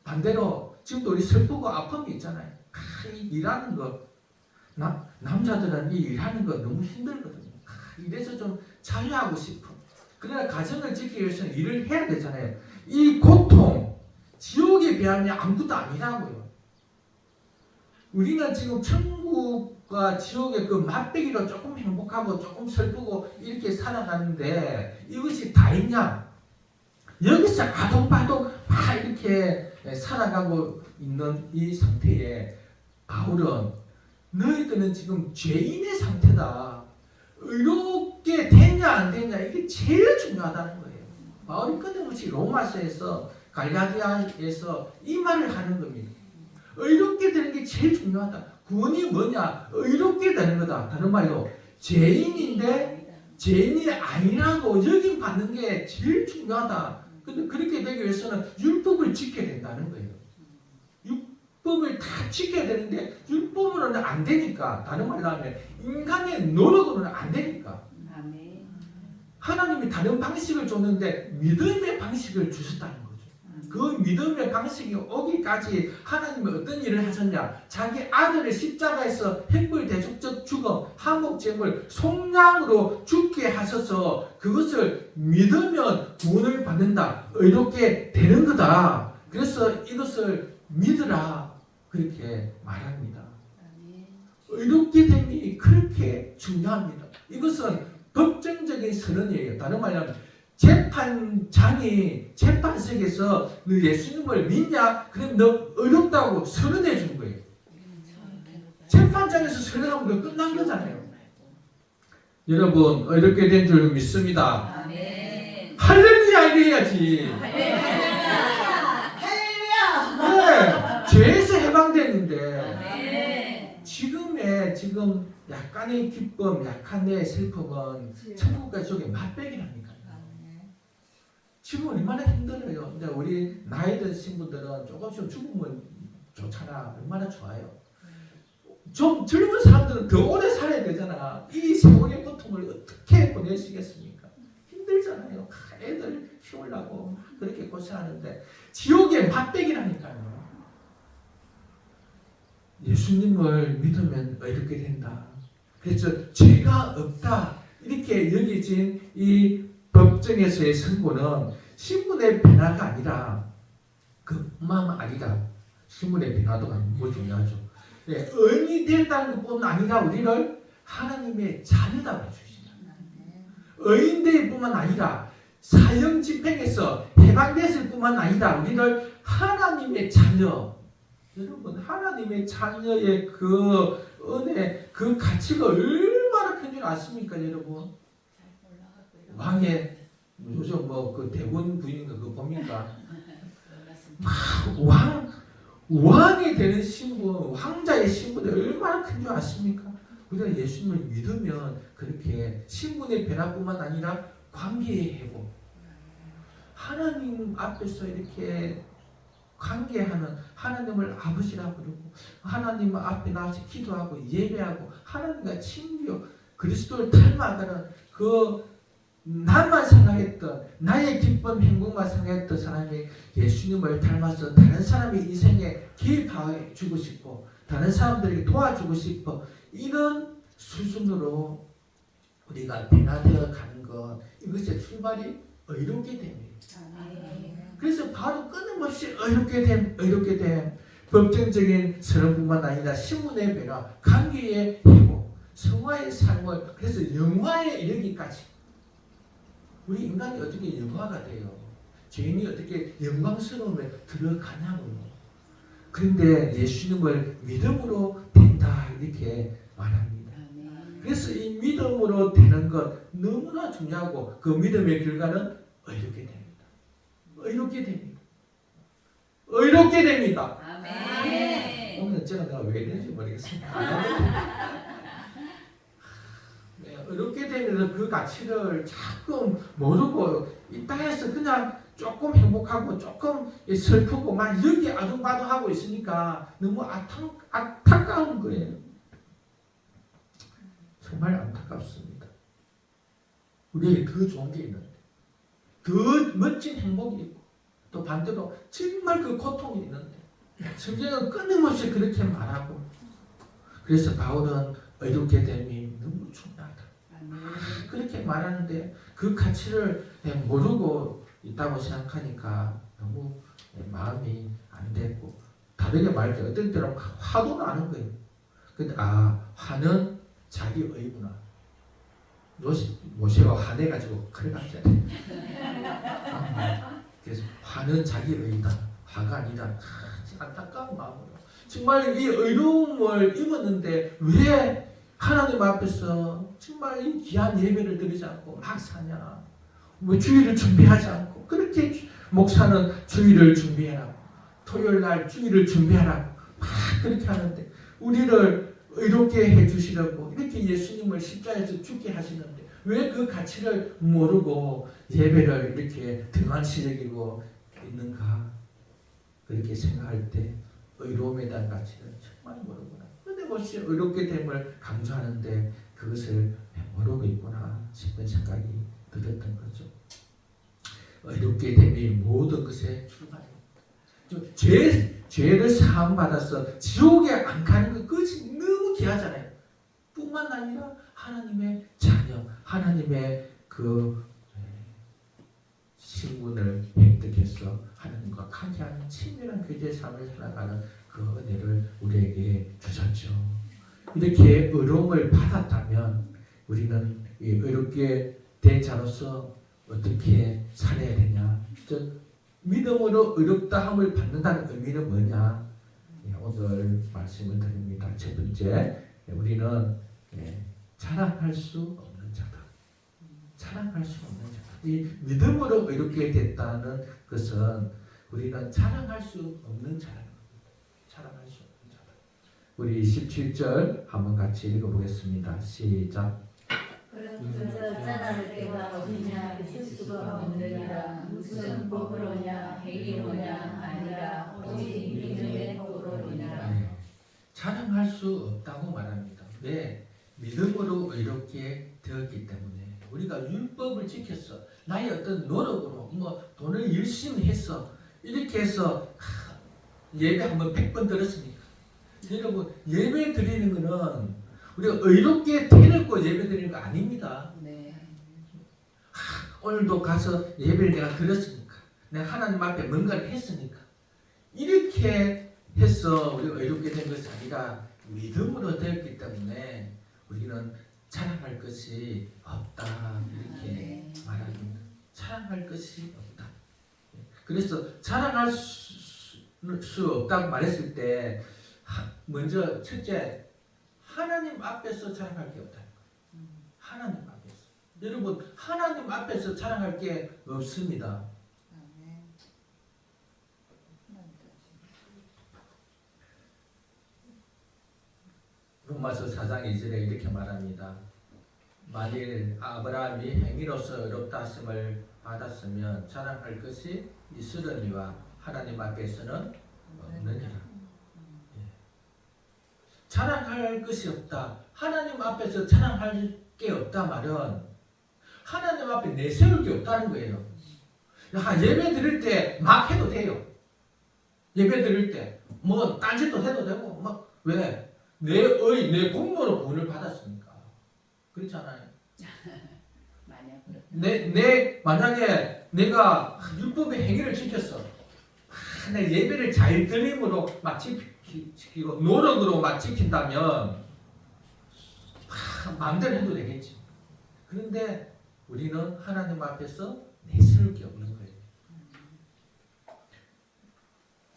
반대로 지금도 우리 슬프고 아픔이 있잖아요. 일하는 거 남자들은 이 일하는 거 너무 힘들거든요. 이래서 좀 자유하고 싶어. 그러나 가정을 지키기 위해서는 일을 해야 되잖아요. 이 고통, 지옥에 비하면 아무것도 아니라고요. 우리는 지금 천국과 지옥의 그 맛배기로 조금 행복하고 조금 슬프고 이렇게 살아가는데 이것이 다 있냐? 여기서 아동바동 막 이렇게 살아가고 있는 이 상태에 바울은 너희들은 지금 죄인의 상태다. 이렇게 됐냐 안 됐냐 이게 제일 중요하다는 거예요. 바울이 끊임없이 로마서에서 갈라디아에서 이 말을 하는 겁니다. 의롭게 되는 게 제일 중요하다. 구원이 뭐냐? 의롭게 되는 거다. 다른 말로 죄인인데 죄인이 아니라고 여김 받는 게 제일 중요하다. 근데 그렇게 되기 위해서는 율법을 지켜야 된다는 거예요. 율법을 다 지켜야 되는데 율법으로는 안 되니까. 다른 말로 하면 인간의 노력으로는 안 되니까. 하나님이 다른 방식을 줬는데 믿음의 방식을 주셨다는 거죠. 그 믿음의 방식이 오기까지 하나님이 어떤 일을 하셨냐? 자기 아들을 십자가에서 행불대속적 죽음, 한목제물, 속량으로 죽게 하셔서 그것을 믿으면 구원을 받는다. 의롭게 되는 거다. 그래서 이것을 믿으라. 그렇게 말합니다. 의롭게 됨이 그렇게 중요합니다. 이것은 법정적인 선언이에요. 다른 말로 하면 재판장이 재판석에서 너 예수님을 믿냐? 그럼 너 의롭다고 선언해 준 거예요. 재판장에서 선언하면 그 끝난 거잖아요. 여러분 의롭게 된 줄 믿습니다. 아멘. 할렐루야 이래야지. 할렐루야. 네, 죄에서 해방됐는데 아멘. 지금 약간의 기쁨, 약간의 슬픔은 천국과 지옥의 맛배기라니까요. 지금 얼마나 힘들어요. 근데 우리 나이 드신 분들은 조금씩 죽으면 좋잖아. 얼마나 좋아요. 좀 젊은 사람들은 더 오래 살아야 되잖아. 이 세월의 고통을 어떻게 보내시겠습니까? 힘들잖아요. 애들 키우려고 그렇게 고생하는데 지옥의 맛배기라니까요. 예수님을 믿으면 이렇게 된다. 그래서 죄가 없다 이렇게 여겨진 이 법정에서의 선고는 신분의 변화가 아니라 그뿐만 아니라 신분의 변화도 너무 중요하죠. 네, 의인이 됐다는 것뿐만 아니라 우리를 하나님의 자녀라고 주시다. 의인될 뿐만 아니라 사형 집행에서 해방됐을 뿐만 아니라 우리를 하나님의 자녀. 여러분 하나님의 자녀의 그 은혜 그 가치가 얼마나 큰 줄 아십니까 여러분? 왕의 요즘 뭐 그 대군 부인가 그거 봅니까? 왕이 되는 신분 왕자의 신분이 얼마나 큰 줄 아십니까? 우리가 예수님을 믿으면 그렇게 신분의 변화뿐만 아니라 관계의 회복 하나님 앞에서 이렇게 관계하는 하나님을 아버지라고 부르고 하나님 앞에 나와서 기도하고 예배하고 하나님과 친교 그리스도를 닮아가는 그 나만 생각했던 나의 기쁨 행복만 생각했던 사람이 예수님을 닮아서 다른 사람의 인생에 개입해 주고 싶고 다른 사람들에게 도와주고 싶어 이런 수준으로 우리가 변화되어 가는 것 이것의 출발이 의롭게 됩니다. 그래서 바로 끊임없이 의롭게 됨 법정적인 선언뿐만 아니라 신분의 변화, 관계의 회복, 성화의 삶을 그래서 영화에 이르기까지 우리 인간이 어떻게 영화가 돼요? 죄인이 어떻게 영광스러움에 들어가냐고요. 그런데 예수님을 믿음으로 된다 이렇게 말합니다. 그래서 이 믿음으로 되는 것 너무나 중요하고 그 믿음의 결과는 의롭게 됩니다. 의롭게 됩니다. 의롭게 됩니다. 아멘. 오늘 제가 내가 왜 이랬는지 모르겠습니다. 네, 의롭게 되면서 그 가치를 자꾸 모르고 이 땅에서 그냥 조금 행복하고 조금 슬프고 막 이렇게 아둥바둥하고 있으니까 너무 안타까운 거예요. 정말 안타깝습니다. 우리에게 더 좋은 게 있는데, 더 멋진 행복이 있고, 또 반대로 정말 그 고통이 있는데 성경은 끊임없이 그렇게 말하고, 그래서 바울은 의롭게 됨이 너무 중요하다 그렇게 말하는데, 그 가치를 모르고 있다고 생각하니까 너무 마음이 안 되고, 다르게 말할 때 어떤 때는 화도 나는 거예요. 근데 화는 자기 의구나. 모세가 화내가지고 그래 갔잖아요. 그래서 화는 자기 의다. 화가 아니라 안타까운 마음으로 정말 이 의로움을 입었는데 왜 하나님 앞에서 정말 이 귀한 예배를 드리지 않고 막 사냐? 왜 주일을 준비하지 않고, 그렇게 목사는 주일을 준비해라, 토요일 날 주일을 준비하라 막 그렇게 하는데, 우리를 의롭게 해주시려고 이렇게 예수님을 십자가에서 죽게 하시는데 왜 그 가치를 모르고 예배를 이렇게 등한시 여기고 있는가? 그렇게 생각할 때 의로움에 대한 가치를 정말 모르구나. 끊임없이 의롭게 됨을 강조하는데 그것을 모르고 있구나 싶은 생각이 들었던 거죠. 의롭게 됨이 모든 것의 출발입니다. 죄를 사함 받아서 지옥에 안 가는 것, 그것이 너무 귀하잖아요. 뿐만 아니라 하나님의 자녀, 하나님의 그 신분을 획득해서 하나님과 함께하는 친밀한 교제 삶을 살아가는 그 은혜를 우리에게 주셨죠. 이렇게 의로움을 받았다면 우리는 이 의롭게 된 자로서 어떻게 살아야 되냐? 즉 믿음으로 의롭다함을 받는다는 의미는 뭐냐? 오늘 말씀을 드립니다. 첫 번째, 우리는 자랑할 수 없는 자다. 자랑할 수 없는 자다. 이 믿음으로 의롭게 됐다는 것은 우리는 자랑할 수 없는 자라는 겁니다. 자랑할 수 없는 자다. 우리 17절 한번 같이 읽어보겠습니다. 시작. 그저 자랑할 때가 어디냐 있을 수가 없느니라. 무슨 복으로냐 행위로냐 아니라 오직 믿음의 복으로니라. 자랑할 수 없다고 말합니다. 왜? 믿음으로 의롭게 되었기 때문에. 우리가 율법을 지켰어, 나의 어떤 노력으로 돈을 열심히 했어, 이렇게 해서 예배 한번 100번 들었습니까? 여러분, 예배 드리는 거는 우리가 의롭게 되놓고 예배 드리는 거 아닙니다. 네. 오늘도 가서 예배를 내가 드렸으니까, 내가 하나님 앞에 뭔가를 했으니까, 이렇게 해서 우리가 의롭게 된 것이 아니라 믿음으로 되었기 때문에 우리는 자랑할 것이 없다, 이렇게 말합니다. 자랑할 것이 없다. 그래서 자랑할 수 없다고 말했을 때 먼저 첫째, 하나님 앞에서 자랑할 게 없다. 하나님 앞에서. 여러분, 하나님 앞에서 자랑할 게 없습니다. 로마서 4장 2절에 이렇게 말합니다. 만일 아브라함이 행위로서 의롭다 하심을 받았으면 자랑할 것이 있으려니와 하나님 앞에서는 없느니라. 자랑할 것이 없다. 하나님 앞에서 자랑할 게 없다 말은 하나님 앞에 내세울 게 없다는 거예요. 예배 드릴 때 막 해도 돼요. 예배 드릴 때 뭐 딴짓도 해도 되고 왜? 내 공로로 구원을 받았으니까. 그렇지 않아요? 만약에 내가 율법의 행위를 지켰어. 내 예배를 잘 드림으로 막 지키고 노력으로 막 지킨다면 마음대로 해도 되겠지. 그런데 우리는 하나님 앞에서 내세울 게 없는 거예요.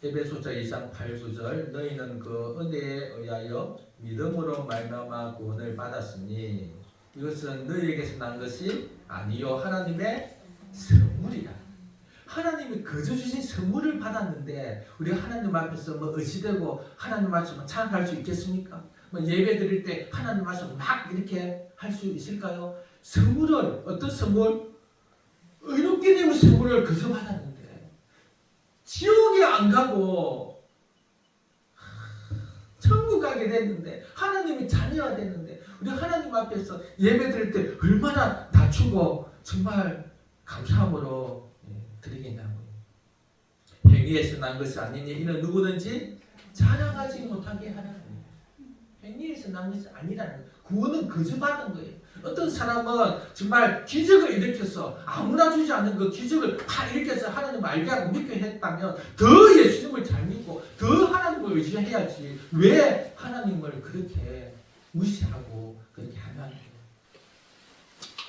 에베소서 2장 8, 9절 너희는 그 은혜에 의하여 믿음으로 말미암아 구원을 받았으니 이것은 너희에게서 난 것이 아니요 하나님의 선물이라. 하나님이 거저 주신 선물을 받았는데 우리가 하나님 앞에서 뭐 의지되고 하나님 말씀을 찬양할 수 있겠습니까? 뭐 예배 드릴 때 하나님 말씀 막 이렇게 할 수 있을까요? 선물을 어떤 선물? 의롭게 되는 선물을 거저 받았는데 지옥에 안 가고 천국 가게 됐는데 하나님이 자녀가 됐는데 우리 하나님 앞에서 예배 드릴 때 얼마나 낮추고 정말 감사함으로 드리겠냐고요. 행위에서 난 것이 아니니 이는 누구든지 자랑하지 못하게 하는 거예요. 행위에서 난 것이 아니라는 거예요. 구원은 거저 받은 거예요. 어떤 사람은 정말 기적을 일으켜서 아무나 주지 않는 그 기적을 다 일으켜서 하나님을 알게 하고 믿게 했다면 더 예수님을 잘 믿고 더 하나님을 의지해야지 왜 하나님을 그렇게 무시하고 그렇게 하면 안 돼요.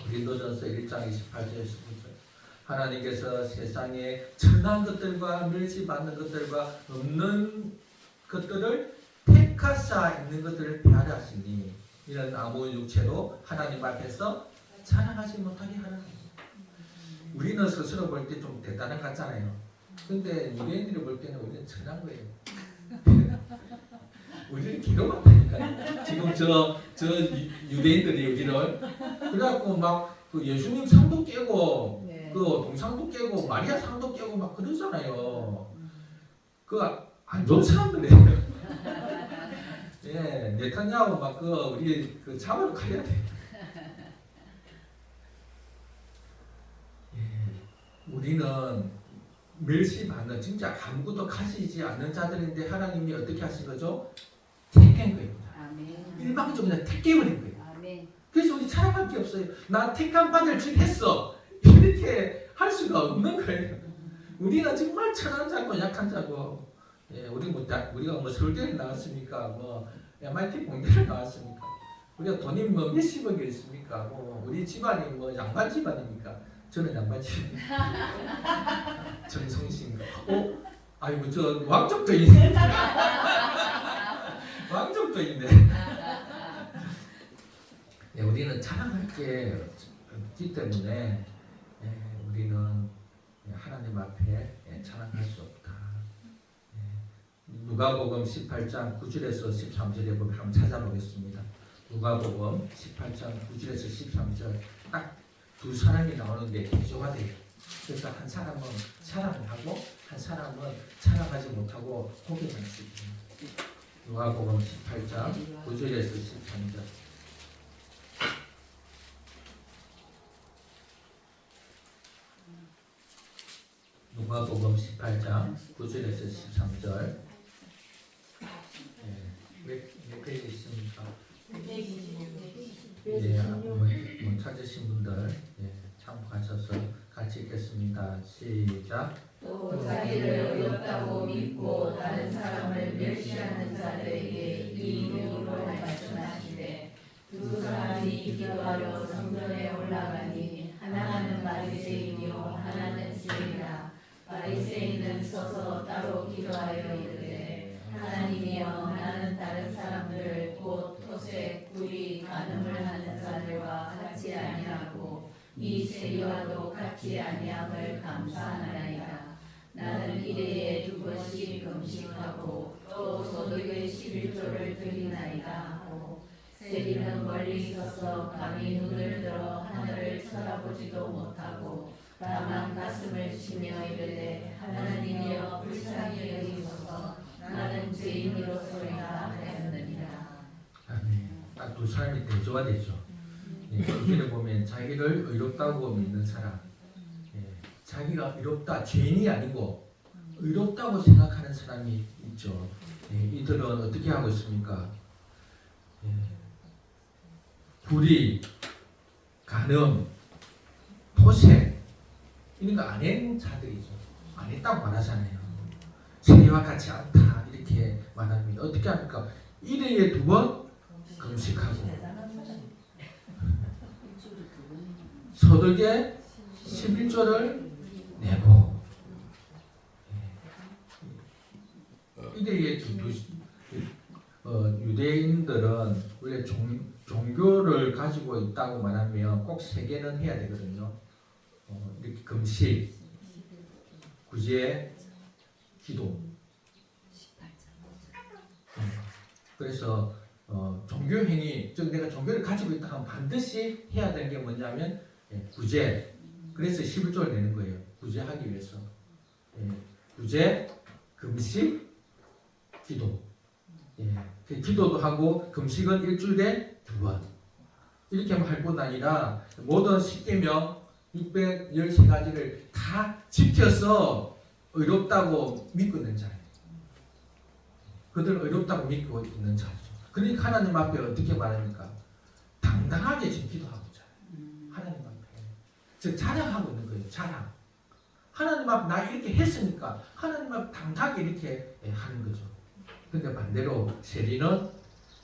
고린도전서 1장 28절에 19절 하나님께서 세상에 천한 것들과 멸시받는 것들과 없는 것들을 택하사 있는 것들을 배하려 하시니 이런 아무 육체로 하나님 앞에서 자랑하지 못하게 하는 거예요. 우리는 스스로 볼 때 좀 대단한 것 같잖아요. 근데 유대인들이 볼 때는 우리는 천한 거예요. 우리는 기도 못하니까요. 지금 저 유대인들이 우리를 그래갖고 막 그 예수님 상도 깨고 네. 그 동상도 깨고 마리아 상도 깨고 막 그러잖아요. 그 안 좋은 사람들이에요. 예, 네타냐후 막 그 우리 그 잡으러 가야 돼. 예, 우리는 멸시받는 진짜 아무것도 가지지 않는 자들인데 하나님이 어떻게 하신 거죠? 택한 거예요. 아멘. 일방적으로 그냥 택해버린 거예요. 아멘. 그래서 우리 자랑할 게 없어요. 나 택한 받을 줄 했어. 이렇게 할 수가 없는 거예요. 우리는 정말 천한 자고 약한 자고. 예, 우리가 뭐 서울대를 나왔습니까? 뭐 MIT 공대를 나왔습니까? 우리가 돈이 뭐 몇십억이 있습니까? 뭐 우리 집안이 뭐 양반 집안입니까? 저는 양반 집안. 정성신가? 아이고 저 왕족도 있네. 왕족도 있네. 네, 우리는 자랑할 게 없기 때문에 우리는 하나님 앞에 자랑할 수 없다. 누가복음 18장 9절에서 13절에 보면 한번 찾아보겠습니다. 누가복음 18장 9절에서 13절 딱 두 사람이 나오는데 대조가 돼요. 그래서 한 사람은 사랑을 하고 한 사람은 사랑하지 못하고 고개를 숙입니다. 누가복음 18장 9절에서 13절 누가복음 18장 9절에서 13절 몇 페이지 있습니까? 못 찾으신 분들 참고하셔서 같이 읽겠습니다. 시작. 또 자기를 의롭다고 믿고 다른 사람을 멸시하는 자들에게 이 비유로 말씀하시되 두 사람이 기도하러 성전에 올라가니 하나는 바리새인이요 하나는 세리라. 바리새인은 서서 따로 기도하여 이르되 하나님이여 나는 다른 사람들 곧 토색, 구리, 간음을 하는 자들과 같이 아니하고 이 세리와도 같이 아니함을 감사하나이다. 나는 일해에 2번씩 금식하고 또 소득의 11조를 드리나이다 하고 세리는 멀리 서서 감히 눈을 들어 하늘을 쳐다보지도 못하고 다만 가슴을 치며 이르되 하나님이여 불쌍히 여기소서 나는 죄인으로소이다 하였느니라. 아멘. 딱 두 사람이 대조가 되죠. 여기를 보면 자기를 의롭다고 믿는 사람, 자기가 의롭다, 죄인이 아니고 의롭다고 생각하는 사람이 있죠. 이들은 어떻게 하고 있습니까? 불의, 간음, 토색 이런 거 안 한 자들이죠. 안 했다고 말하잖아요. 세리와 같이 않다 이렇게 말합니다. 어떻게 합니까? 일회에 2번 금식하고 소득의 11조를 내고 일회에 유대인들은 원래 종교를 가지고 있다고 말하면 꼭 3개는 해야 되거든요. 이렇게 금식, 구제, 기도. 그래서 종교 행위, 즉 내가 종교를 가지고 있다 하면 반드시 해야 되는 게 뭐냐면 구제. 그래서 11조를 내는 거예요. 구제하기 위해서. 구제, 금식, 기도. 그 기도도 하고 금식은 일주일에 2번. 이렇게만 할 뿐 아니라 모든 10계명 613가지를 다 지켜서 의롭다고 믿고 있는 자예요. 그들은 의롭다고 믿고 있는 자죠. 그러니까 하나님 앞에 어떻게 말합니까? 당당하게 지금 기도하고 있잖아요. 하나님 앞에. 즉 자랑하고 있는 거예요. 자랑. 하나님 앞에 나 이렇게 했으니까 하나님 앞에 당당하게 이렇게 하는 거죠. 근데 반대로 세리는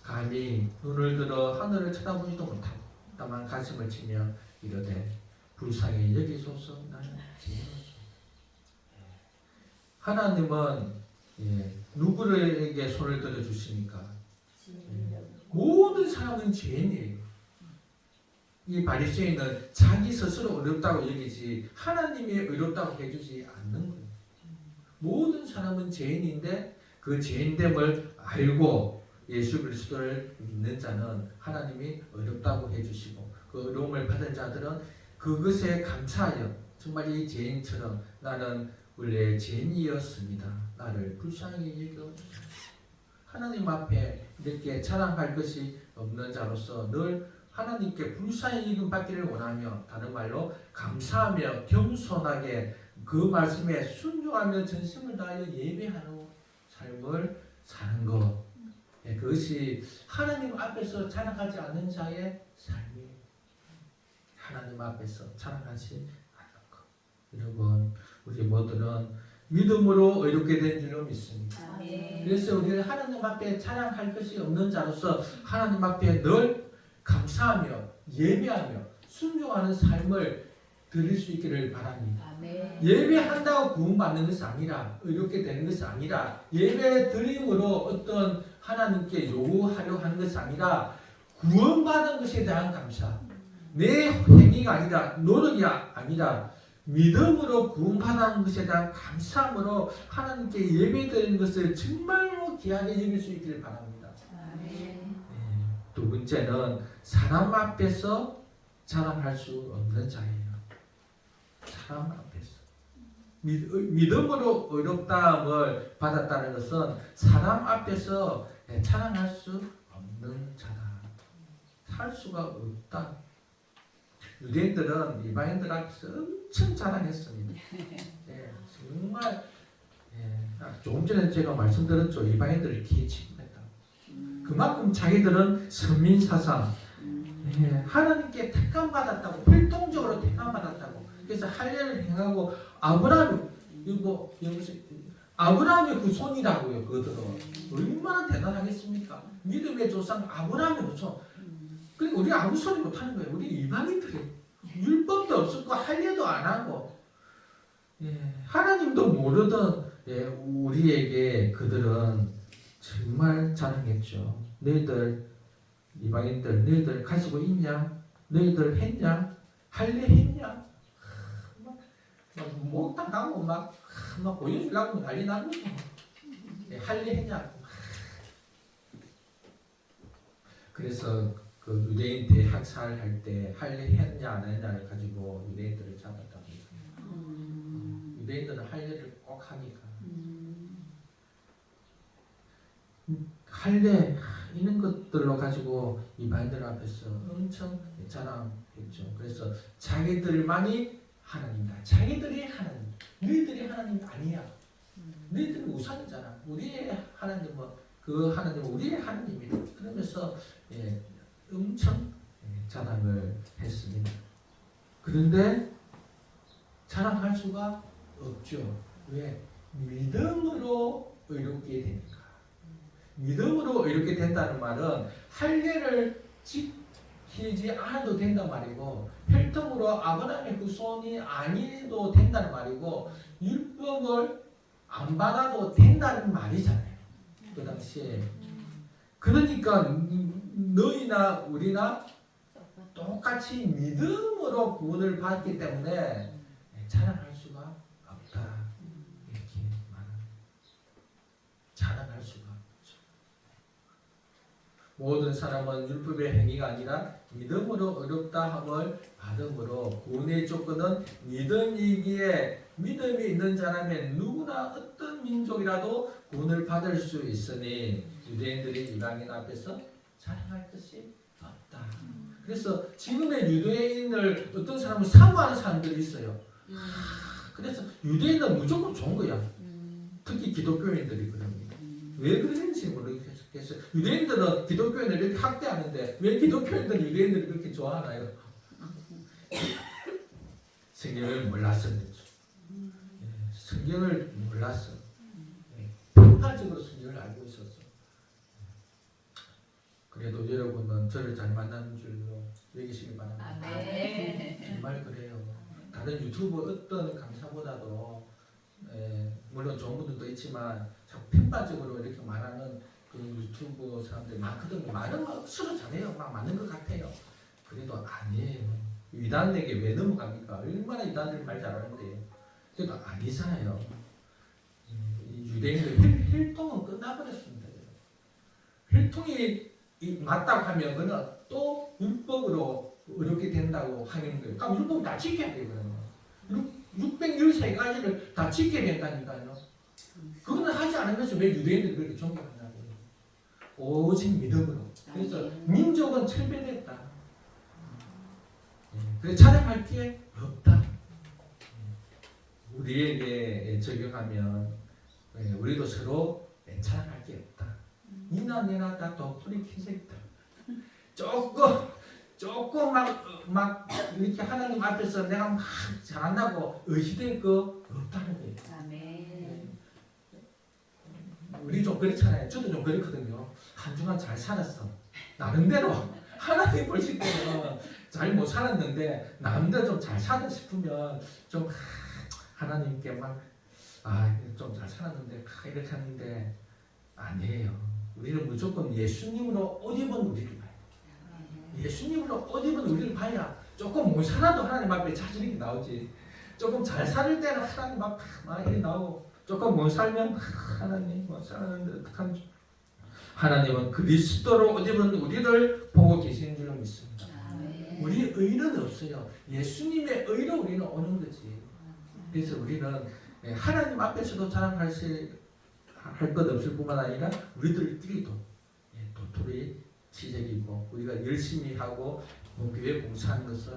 감히 눈을 들어 하늘을 쳐다보지도 못하고 다만 가슴을 치며 이르되 불쌍히 여기소서 나는 죄인이소서. 하나님은 누구에게 손을 들어 주십니까? 모든 사람은 죄인이에요. 이 바리새인은 자기 스스로 어렵다고 여기지 하나님이 의롭다고 해주지 않는 거예요. 모든 사람은 죄인인데 그 죄인됨을 알고 예수 그리스도를 믿는 자는 하나님이 의롭다고 해주시고 그 의로움을 받은 자들은 그것에 감사하여 정말 이 죄인처럼 나는 원래 죄인이었습니다. 나를 불쌍히 여겨주소서. 하나님 앞에 이렇게 자랑할 것이 없는 자로서 늘 하나님께 불쌍히 여김받기를 원하며 다른 말로 감사하며 겸손하게 그 말씀에 순종하며 전심을 다하여 예배하는 삶을 사는 것. 그것이 하나님 앞에서 자랑하지 않는 자의 삶이에요. 하나님 앞에서 자랑하지 않는 것. 여러분 우리 모두는 믿음으로 의롭게 된 줄로 믿습니다. 그래서 우리는 하나님 앞에 자랑할 것이 없는 자로서 하나님 앞에 늘 감사하며 예배하며 순종하는 삶을 드릴 수 있기를 바랍니다. 예배한다고 구원받는 것이 아니라 의롭게 되는 것이 아니라 예배 드림으로 어떤 하나님께 요구하려 하는 것이 아니라 구원받은 것에 대한 감사. 내 행위가 아니라 노력이 아니라 믿음으로 구원받은 것에 대한 감사함으로 하나님께 예배드리는 것을 정말로 귀하게 여길 수 있기를 바랍니다. 두 번째는 사람 앞에서 자랑할 수 없는 자예요. 사람 앞에서 믿음으로 의롭다함을 받았다는 것은 사람 앞에서 자랑할 수 없는 자다. 할 수가 없다. 유대인들은 이방인들 앞에서 엄청 자랑했습니다. 정말 조금 전에 제가 말씀드렸죠. 이방인들을 이렇게 취급했다. 그만큼 자기들은 선민사상 하나님께 택함받았다고 필동적으로 택함받았다고 그래서 할례를 행하고 아브라함이 아브라함의 그 손이라고요. 그들은 얼마나 대단하겠습니까? 믿음의 조상 아브라함의 후손. 그러니까 우리 아무 소리 못하는 거예요. 우리 이방인들이 율법도 없었고 할례도 안 하고 하나님도 모르던 우리에게 그들은 정말 자랑했죠. 너희들 이방인들 너희들 가지고 있냐? 너희들 했냐? 할례 했냐? 목딱 나고 막 보여주려고 난리 나고 할례 했냐? 그래서 그 유대인 대학살할 때 할례 했냐 안 했냐를 가지고 유대인들을 잡았다고 해요. 유대인들은 할례를 꼭 하니까 할례 이런 것들로 가지고 이방인들 앞에서 엄청 자랑했죠. 그래서 자기들만이 하나님이다. 자기들이 하나님. 너희들이 하나님 아니야. 너희들이 우상이잖아. 우리의 하나님은 그 하나님은 우리의 하나님이다. 그러면서 엄청 자랑을 했습니다. 그런데 자랑할 수가 없죠. 왜? 믿음으로 의롭게 되니까. 믿음으로 의롭게 된다는 말은 할례를 지키지 않아도 된단 말이고 혈통으로 아브라함의 후손이 아니도 된다는 말이고 율법을 안 받아도 된다는 말이잖아요. 그 당시에. 그러니까 너희나 우리나 똑같이 믿음으로 구원을 받기 때문에 자랑할 수가 없다. 모든 사람은 율법의 행위가 아니라 믿음으로 의롭다 함을 받음으로 구원의 조건은 믿음이기에 믿음이 있는 자라면 누구나 어떤 민족이라도 구원을 받을 수 있으니 유대인들이 이방인 앞에서 자랑할 것이 없다. 그래서 지금의 유대인을 어떤 사람은 사모하는 사람들이 있어요. 그래서 유대인은 무조건 좋은 거야. 특히 기독교인들이 그럽니다. 왜 그런지 모르겠어요. 유대인들은 기독교인을 이렇게 학대하는데 왜 기독교인들은 유대인들을 그렇게 좋아하나요? 성경을 몰라서 그렇죠. 성경을 몰랐어. 평가적으로 성경을 알고 있었어. 그래도 여러분은 저를 잘 만나는 줄로 여기시기 바랍니다. 정말 그래요. 다른 유튜브 어떤 강사보다도 물론 좋은 분들도 있지만 자꾸 편파적으로 이렇게 말하는 그 유튜브 사람들이 많거든요. 말은 막 서로 잘해요. 막 맞는 것 같아요. 그래도 아니에요. 이단에게 왜 넘어갑니까? 얼마나 이단들이 말 잘하는데요. 그래도 아니잖아요. 유대인들 혈통은 끝나버렸습니다. 혈통이 맞다고 하면 그는 또 율법으로 이렇게 된다고 하는 거예요. 그럼 율법 다 지켜야 되거든요. 613가지를 다 지켜야 된다니까요. 그거는 하지 않으면서 왜 유대인들이 그렇게 존경하냐고요. 오직 믿음으로. 그래서 민족은 철배됐다. 그래서 자랑할 게 없다. 우리에게 적용하면 우리도 서로 자랑할 게 없다. 니나 내나 다 도토리 키색다. 조금 막 이렇게 하나님 앞에서 내가 막 잘한다고 의시될 거 없다는 거예요. 우리 좀 그렇잖아요. 저도 좀 그렇거든요. 한 주간 잘 살았어. 나름대로 하나님 보실 때는 잘 못 살았는데 나름대로 좀 잘 살았 싶으면 좀 하나님께 막 좀 잘 살았는데 이렇게 하는데 아니에요. 우리는 무조건 예수님으로 옷 입은 우리를 봐요. 예수님으로 옷 입은 우리를 봐야 조금 못 살아도 하나님 앞에 자신이 나오지. 조금 잘 살 때는 하나님 막 이렇게 나오고 조금 못 살면 하나님 못 살았는데 어떡하지? 하나님은 그리스도로 옷 입은 우리를 보고 계시는 줄로 믿습니다. 우리 의는 없어요. 예수님의 의로 우리는 오는 거지. 그래서 우리는 하나님 앞에서도 자랑할 것 없을 뿐만 아니라 우리들끼리도 도토리 지적이고 우리가 열심히 하고 교회 봉사하는 것은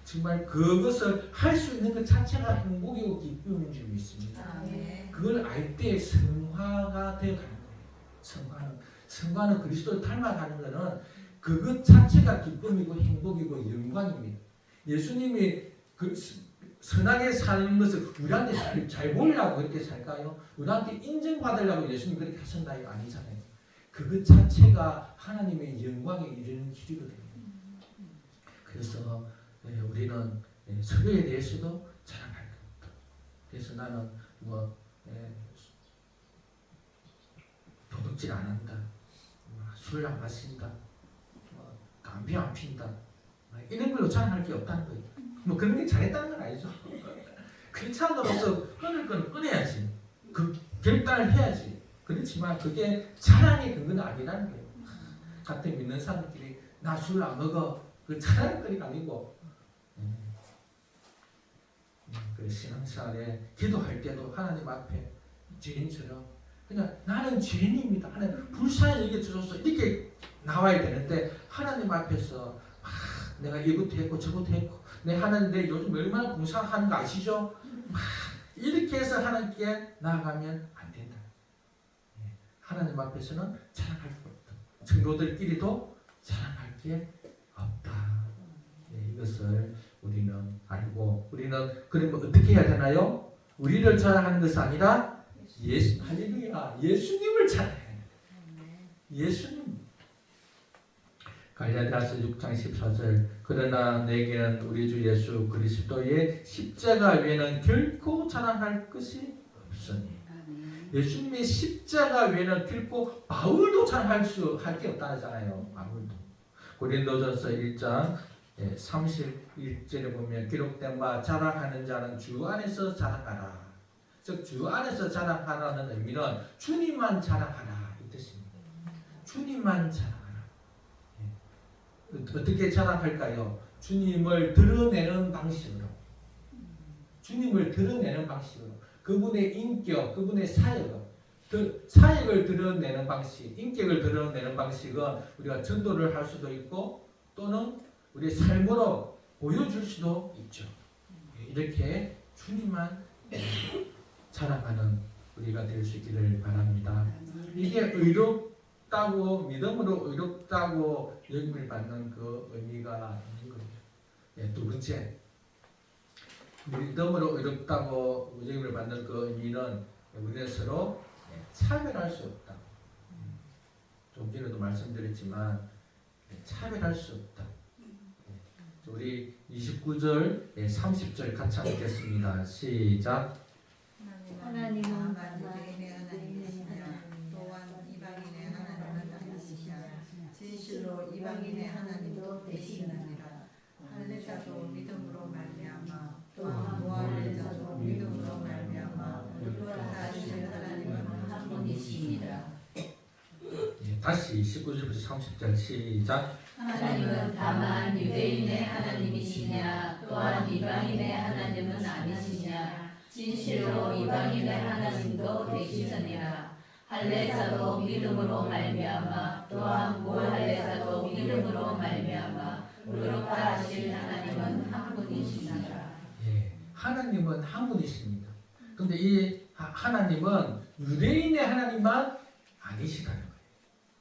정말 그것을 할 수 있는 것 자체가 행복이고 기쁨인 줄 믿습니다. 그걸 알 때 성화가 되어가는 거예요. 성화는 그리스도를 닮아가는 것은 그것 자체가 기쁨이고 행복이고 영광입니다. 예수님이 그 선하게 사는 것을 우리한테 잘 보이려고 그렇게 살까요? 우리한테 인정받으려고 예수님 그렇게 하셨나요? 아니잖아요. 그것 자체가 하나님의 영광에 이르는 길이거든요. 그래서 우리는 서로에 대해서도 자랑할 것. 그래서 나는 도둑질 안 한다, 술 안 마신다, 담배 안 핀다, 이런 걸로 자랑할 게 없다는 거예요. 그런 게 잘했다는 건 아니죠. 크리스찬으로서 끊을 건 끊어야지. 그 결단을 해야지. 그렇지만 그게 자랑의 근거는 아니라는 거예요. 같은 믿는 사람들끼리 나 술 안 먹어. 그 자랑거리가 아니고. 그 신앙생활에 기도할 때도 하나님 앞에 죄인처럼 그냥 나는 죄인입니다. 하나님 불쌍히 여겨주셔서 이렇게 나와야 되는데 하나님 앞에서 내가 이것도 했고 저것도 했고 하나님 내 요즘 얼마나 봉사하는 거 아시죠? 이렇게 해서 하나님께 나아가면 안 된다. 하나님 앞에서는 자랑할 게 없다. 성도들끼리도 자랑할 게 없다. 이것을 우리는 알고 우리는 그러면 어떻게 해야 되나요? 우리를 자랑하는 것이 아니라 할렐루야, 예수님을 자랑해야 돼. 예수님. 갈라디아서 6장 14절 그러나 내게는 우리 주 예수 그리스도의 십자가 외에는 결코 자랑할 것이 없으니. 예수님의 십자가 외에는 결코 바울도 자랑할 게 없다잖아요. 바울도. 고린도전서 1장 31절에 보면 기록된 바 자랑하는 자는 주 안에서 자랑하라. 즉 주 안에서 자랑하라는 의미는 주님만 자랑하라 이 뜻입니다. 주님만 자랑하라. 어떻게 자랑할까요? 주님을 드러내는 방식으로. 주님을 드러내는 방식으로. 그분의 인격, 그분의 사역을. 사역을 드러내는 방식, 인격을 드러내는 방식은 우리가 전도를 할 수도 있고 또는 우리의 삶으로 보여줄 수도 있죠. 이렇게 주님만 자랑하는 우리가 될 수 있기를 바랍니다. 이게 의롭다고 믿음으로 의롭다고 여김을 받는 그 의미가 있는 거예요. 두 번째, 믿음으로 의롭다고 여김을 받는 그 의미는 우리는 서로 차별할 수 없다. 좀 전에도 말씀드렸지만 차별할 수 없다. 우리 29절, 30절 같이 한번 읽겠습니다. 시작. 하나님은 다만 유대인의 하나님이시냐 또한 이방인의 하나님은 아니시냐 진실로 이방인의 하나님도 되시느니라. 할례자도 믿음으로 말미암아 또한 무할례자도 믿음으로 말미암아 우리가 다신 하나님은 한 분이시니라. 다시 19절부터 30절 시작. 하나님은 다만 유대인의 하나님이시냐 또한 이방인의 하나님은 아니시냐 진실로 이방인의 하나님도 되시느니라. 할례자도 믿음으로 말미암아 또한 무할례자도 믿음으로 말미암아 의롭다 하실 하나님은 한 분이시니라. 하나님은 한 분이십니다. 그런데 이 하나님은 유대인의 하나님만 아니시다는 거예요.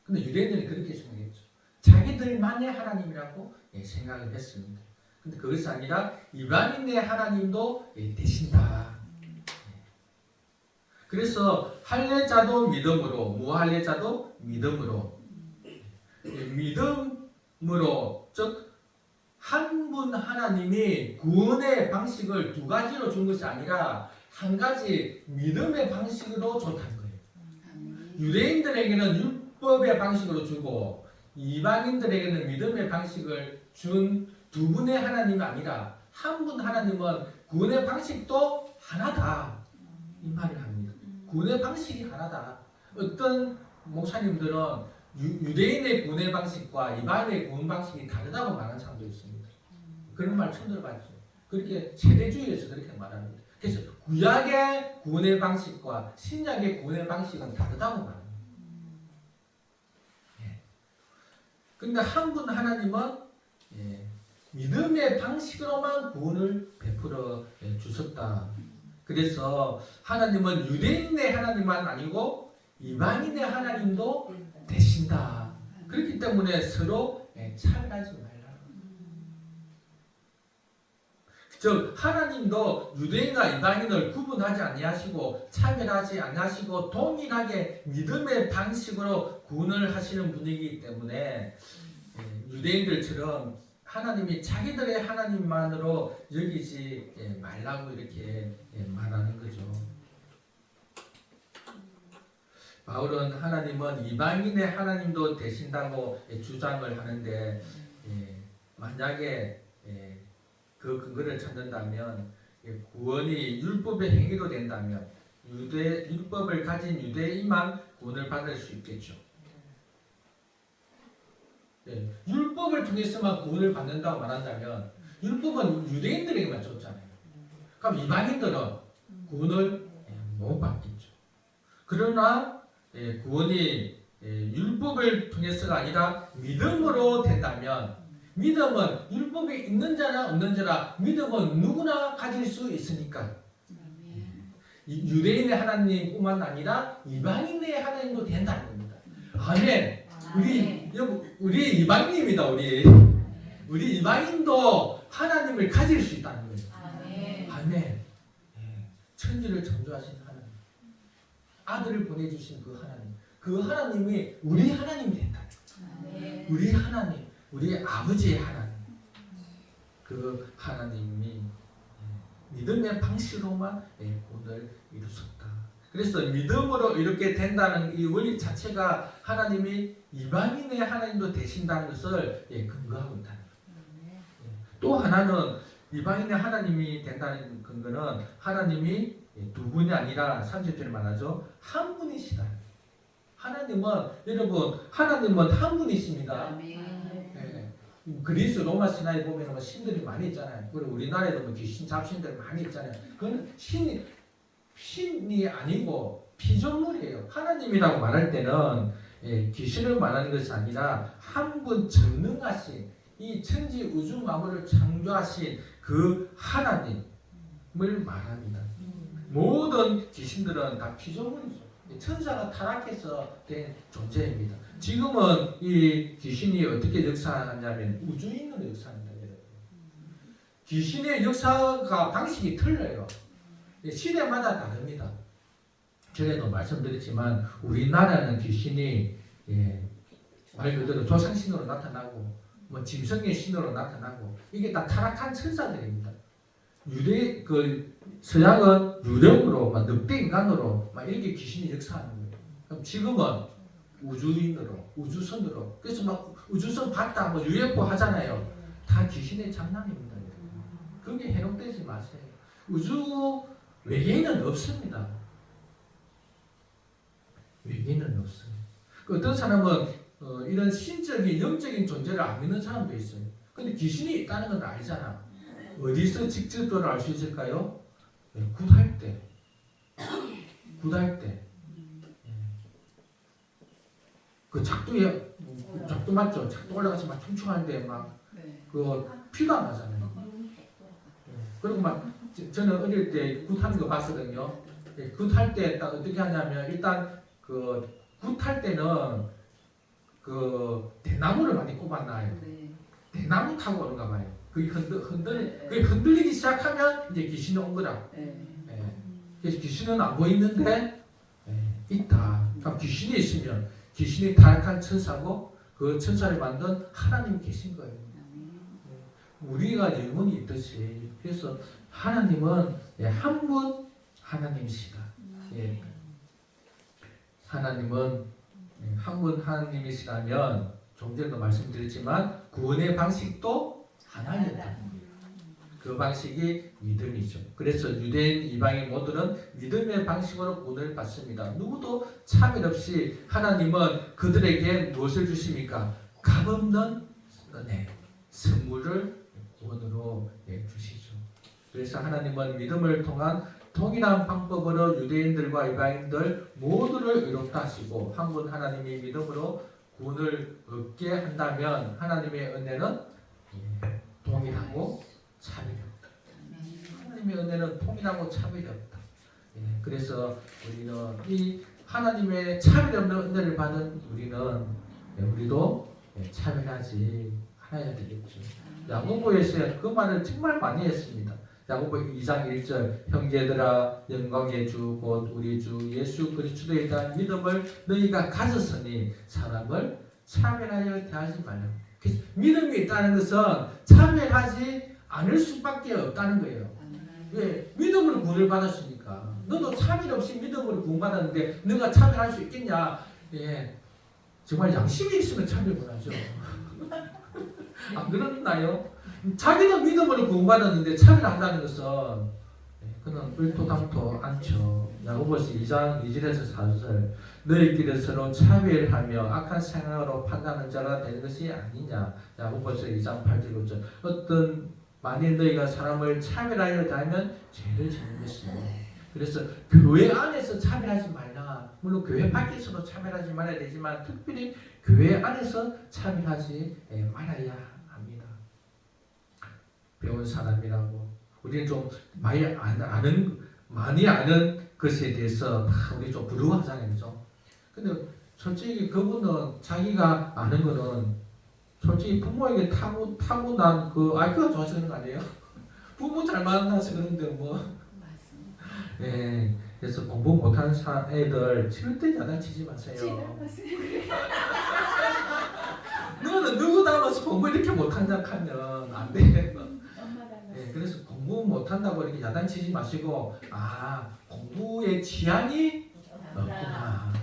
근데 유대인들은 그렇게 생각했죠. 자기들만의 하나님이라고 생각을 했습니다. 근데 그것이 아니라 이방인의 하나님도 되신다. 그래서 할례자도 믿음으로, 무할례자도 믿음으로, 믿음으로, 즉 한 분 하나님이 구원의 방식을 두 가지로 준 것이 아니라 한 가지 믿음의 방식으로 줬다는 거예요. 유대인들에게는 율법의 방식으로 주고 이방인들에게는 믿음의 방식을 준 두 분의 하나님이 아니라 한 분 하나님은 구원의 방식도 하나다. 이 말을 합니다. 구원의 방식이 하나다. 어떤 목사님들은 유대인의 구원의 방식과 이방인의 구원 방식이 다르다고 말하는 사람도 있습니다. 그런 말 처음 들어봤죠. 그렇게 세대주의에서 그렇게 말합니다. 그래서 구약의 구원의 방식과 신약의 구원의 방식은 다르다고 말합니다. 그런데 한 분 하나님은 믿음의 방식으로만 구원을 베풀어 주셨다. 그래서 하나님은 유대인의 하나님만 아니고 이방인의 하나님도 되신다. 그렇기 때문에 서로 차별하지 말라. 즉 하나님도 유대인과 이방인을 구분하지 아니하시고 차별하지 아니하시고 동일하게 믿음의 방식으로 구원을 하시는 분이기 때문에 유대인들처럼 하나님이 자기들의 하나님만으로 여기지 말라고 이렇게 말하는 거죠. 바울은 하나님은 이방인의 하나님도 되신다고 주장을 하는데 만약에 그 근거를 찾는다면 구원이 율법의 행위로 된다면 율법을 가진 유대인만 구원을 받을 수 있겠죠. 율법을 통해서만 구원을 받는다고 말한다면 율법은 유대인들에게만 줬잖아요. 그럼 이방인들은 구원을 못 받겠죠. 그러나 구원이 율법을 통해서가 아니라 믿음으로 된다면 믿음은 율법이 있는 자나 없는 자나 믿음은 누구나 가질 수 있으니까 유대인의 하나님뿐만 아니라 이방인의 하나님도 된다는 겁니다. 아멘. 우리 이방인입니다. 우리 이방인도 하나님을 가질 수 있다는 거예요. 아멘. 천지를 창조하신 하나님, 아들을 보내주신 그 하나님이 우리 하나님이 된다는 거예요. 우리 하나님, 우리 아버지의 하나님, 그 하나님이 믿음의 방식으로만 구원을 이루셨다. 그래서 믿음으로 이렇게 된다는 이 원리 자체가 하나님이 이방인의 하나님도 되신다는 것을 근거하고 있다는 거예요. 또 하나는 이방인의 하나님이 된다는 근거는 하나님이 두 분이 아니라 30절에 말하죠. 한 분이시다. 하나님은 여러분 하나님은 한 분이십니다. 그리스 로마 신화에 보면 뭐 신들이 많이 있잖아요. 그리고 우리나라에도 뭐 귀신 잡신들 많이 있잖아요. 그건 신이 아니고 피조물이에요. 하나님이라고 말할 때는 귀신을 말하는 것이 아니라 한 분 전능하신 이 천지 우주 만물을 창조하신 그 하나님을 말합니다. 모든 귀신들은 다 피조물이죠. 천사가 타락해서 된 존재입니다. 지금은 이 귀신이 어떻게 역사하냐면 우주인으로 역사합니다. 귀신의 역사가 방식이 틀려요. 시대마다 다릅니다. 전에도 말씀드렸지만 우리나라는 귀신이 말 그대로 조상신으로 나타나고 뭐 짐승의 신으로 나타나고 이게 다 타락한 천사들입니다. 서양은 유령으로 막 늑대 인간으로 막 이렇게 귀신이 역사하는 거예요. 그럼 지금은 우주인으로 우주선으로 그래서 막 우주선 봤다 뭐 UFO 하잖아요. 다 귀신의 장난입니다. 그게 해롭되지 마세요. 우주 외계인은 없습니다. 외계인은 없어요. 어떤 사람은 이런 신적인 영적인 존재를 안 믿는 사람도 있어요. 근데 귀신이 있다는 건 알잖아. 어디서 직접적으로 알 수 있을까요? 굿할 때. 굿할 때. 그 작두 맞죠? 작두 올라가서 막 춤추는데 막 그 피도 안 나잖아요. 그리고 막 저는 어릴 때 굿하는 거 봤거든요. 굿할 때 딱 어떻게 하냐면 일단 그 굿할 때는 그 대나무를 많이 꼽아놔요. 대나무 타고 오는가 봐요. 그게 흔들리기 시작하면 이제 귀신이 온 거라. 그래서 귀신은 안 보이는데 있다. 그러니까 귀신이 있으면 귀신이 타락한 천사고 그 천사를 만든 하나님이 계신 거예요. 우리가 영혼이 있듯이 그래서 하나님은 한 분 하나님이시다. 하나님은 한 분 하나님이시라면 좀 전에도 말씀드렸지만 구원의 방식도 하나였다. 그 방식이 믿음이죠. 그래서 유대인 이방인 모두는 믿음의 방식으로 구원을 받습니다. 누구도 차별 없이 하나님은 그들에게 무엇을 주십니까? 값없는 은혜, 선물을 구원으로 주시죠. 그래서 하나님은 믿음을 통한 동일한 방법으로 유대인들과 이방인들 모두를 의롭다 하시고 한 분 하나님이 믿음으로 구원을 얻게 한다면 하나님의 은혜는 동일하고 차별이 없다. 하나님의 은혜는 동일하고 차별이 없다. 그래서 우리는 이 하나님의 차별 없는 은혜를 받은 우리도 차별하지 않아야 되겠죠. 야고보에서 그 말을 정말 많이 했습니다. 야고보 2장 1절 형제들아 영광의 주 곧 우리 주 예수 그리스도에 대한 믿음을 너희가 가졌으니 사람을 차별하여 대하지 말라. 그래서 믿음이 있다는 것은 차별하지 않을 수밖에 없다는 거예요. 왜? 믿음으로 구원을 받았으니까. 너도 차별 없이 믿음으로 구원받았는데 너가 차별할 수 있겠냐? 정말 양심이 있으면 차별을 하죠. 안 그렇나요? 자기도 믿음으로 구원받았는데 차별한다는 것은 그는 을토당토 않죠. 야고보서 2장 2절에서 4절 너희끼리 서로 차별하며 악한 생각으로 판단하는 자가 되는 것이 아니냐. 야고보서 2장 8절 9절 어떤 만일 너희가 사람을 차별하여 대하면 죄를 짓는 것이고 그래서 교회 안에서 차별하지 말라. 물론 교회 밖에서도 차별하지 말아야 되지만 특별히 교회 안에서 차별하지 말아야 합니다. 배운 사람이라고 우리는 좀 많이 아는 것에 대해서 우리 좀 부러워하잖아요, 그죠? 근데 솔직히 그분은 자기가 아는 거는 솔직히 부모에게 타고난 그 IQ가 좋아서 그런 거 아니에요? 부모 잘 만나서 그런데 뭐. 그래서 공부 못하는 애들 절대 야단치지 마세요. 너는 누구 닮아서 공부 이렇게 못한다 하면 안 돼. 그래서 공부 못한다고 이렇게 야단치지 마시고 공부에 취향이 없구나.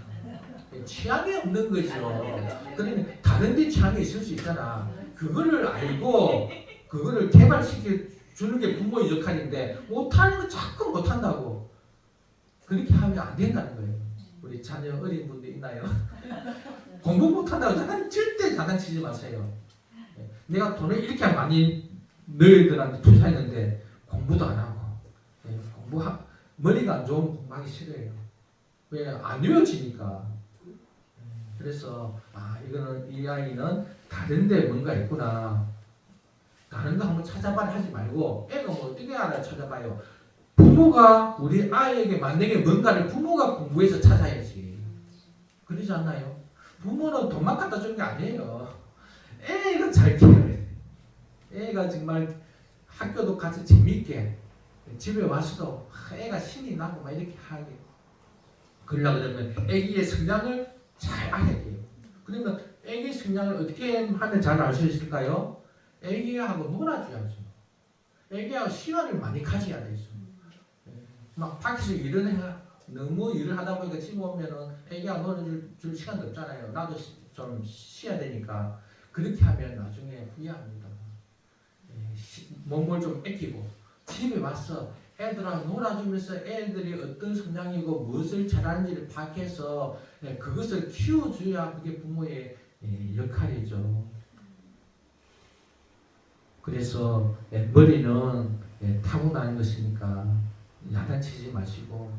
취향이 없는 거죠. 그러면 다른 데 취향이 있을 수 있잖아. 그거를 알고 그거를 개발시켜 주는 게 부모의 역할인데 못하는 거 자꾸 못한다고 그렇게 하면 안 된다는 거예요. 우리 자녀 어린 분들 있나요? 공부 못한다고 절대 장난치지 마세요. 내가 돈을 이렇게 많이 너희들한테 투자했는데 공부도 안 하고 머리가 안 좋으면 공부하기 싫어요. 왜? 안 외워지니까. 그래서 이거는 이 아이는 다른데 뭔가 있구나. 다른 거 한번 찾아봐라 하지 말고 애가 뭐 어떻게 알아 찾아봐요. 부모가 우리 아이에게 만약에 뭔가를 부모가 공부해서 찾아야지. 그러지 않나요? 부모는 돈만 갖다 주는 게 아니에요. 애가 잘 키워야 돼. 애가 정말 학교도 가서 재밌게 집에 와서도 애가 신이 나고 막 이렇게 하게. 그러려고 그러면 애기의 성장을 잘 알아야 돼요. 그러면 애기 성장을 어떻게 하면 잘 알 수 있을까요? 애기하고 놀아줘야죠. 애기하고 시간을 많이 가져야 되죠. 막 밖에서 일을 해 너무 일을 하다 보니까 집에 오면은 애기하고 놀아줄 시간도 없잖아요. 나도 좀 쉬어야 되니까 그렇게 하면 나중에 후회합니다. 몸을 좀 아끼고 집에 와서 애들하고 놀아주면서 애들이 어떤 성향이고 무엇을 잘하는지를 파악해서 그것을 키워줘야 그게 부모의 역할이죠. 그래서 머리는 타고나는 것이니까 야단치지 마시고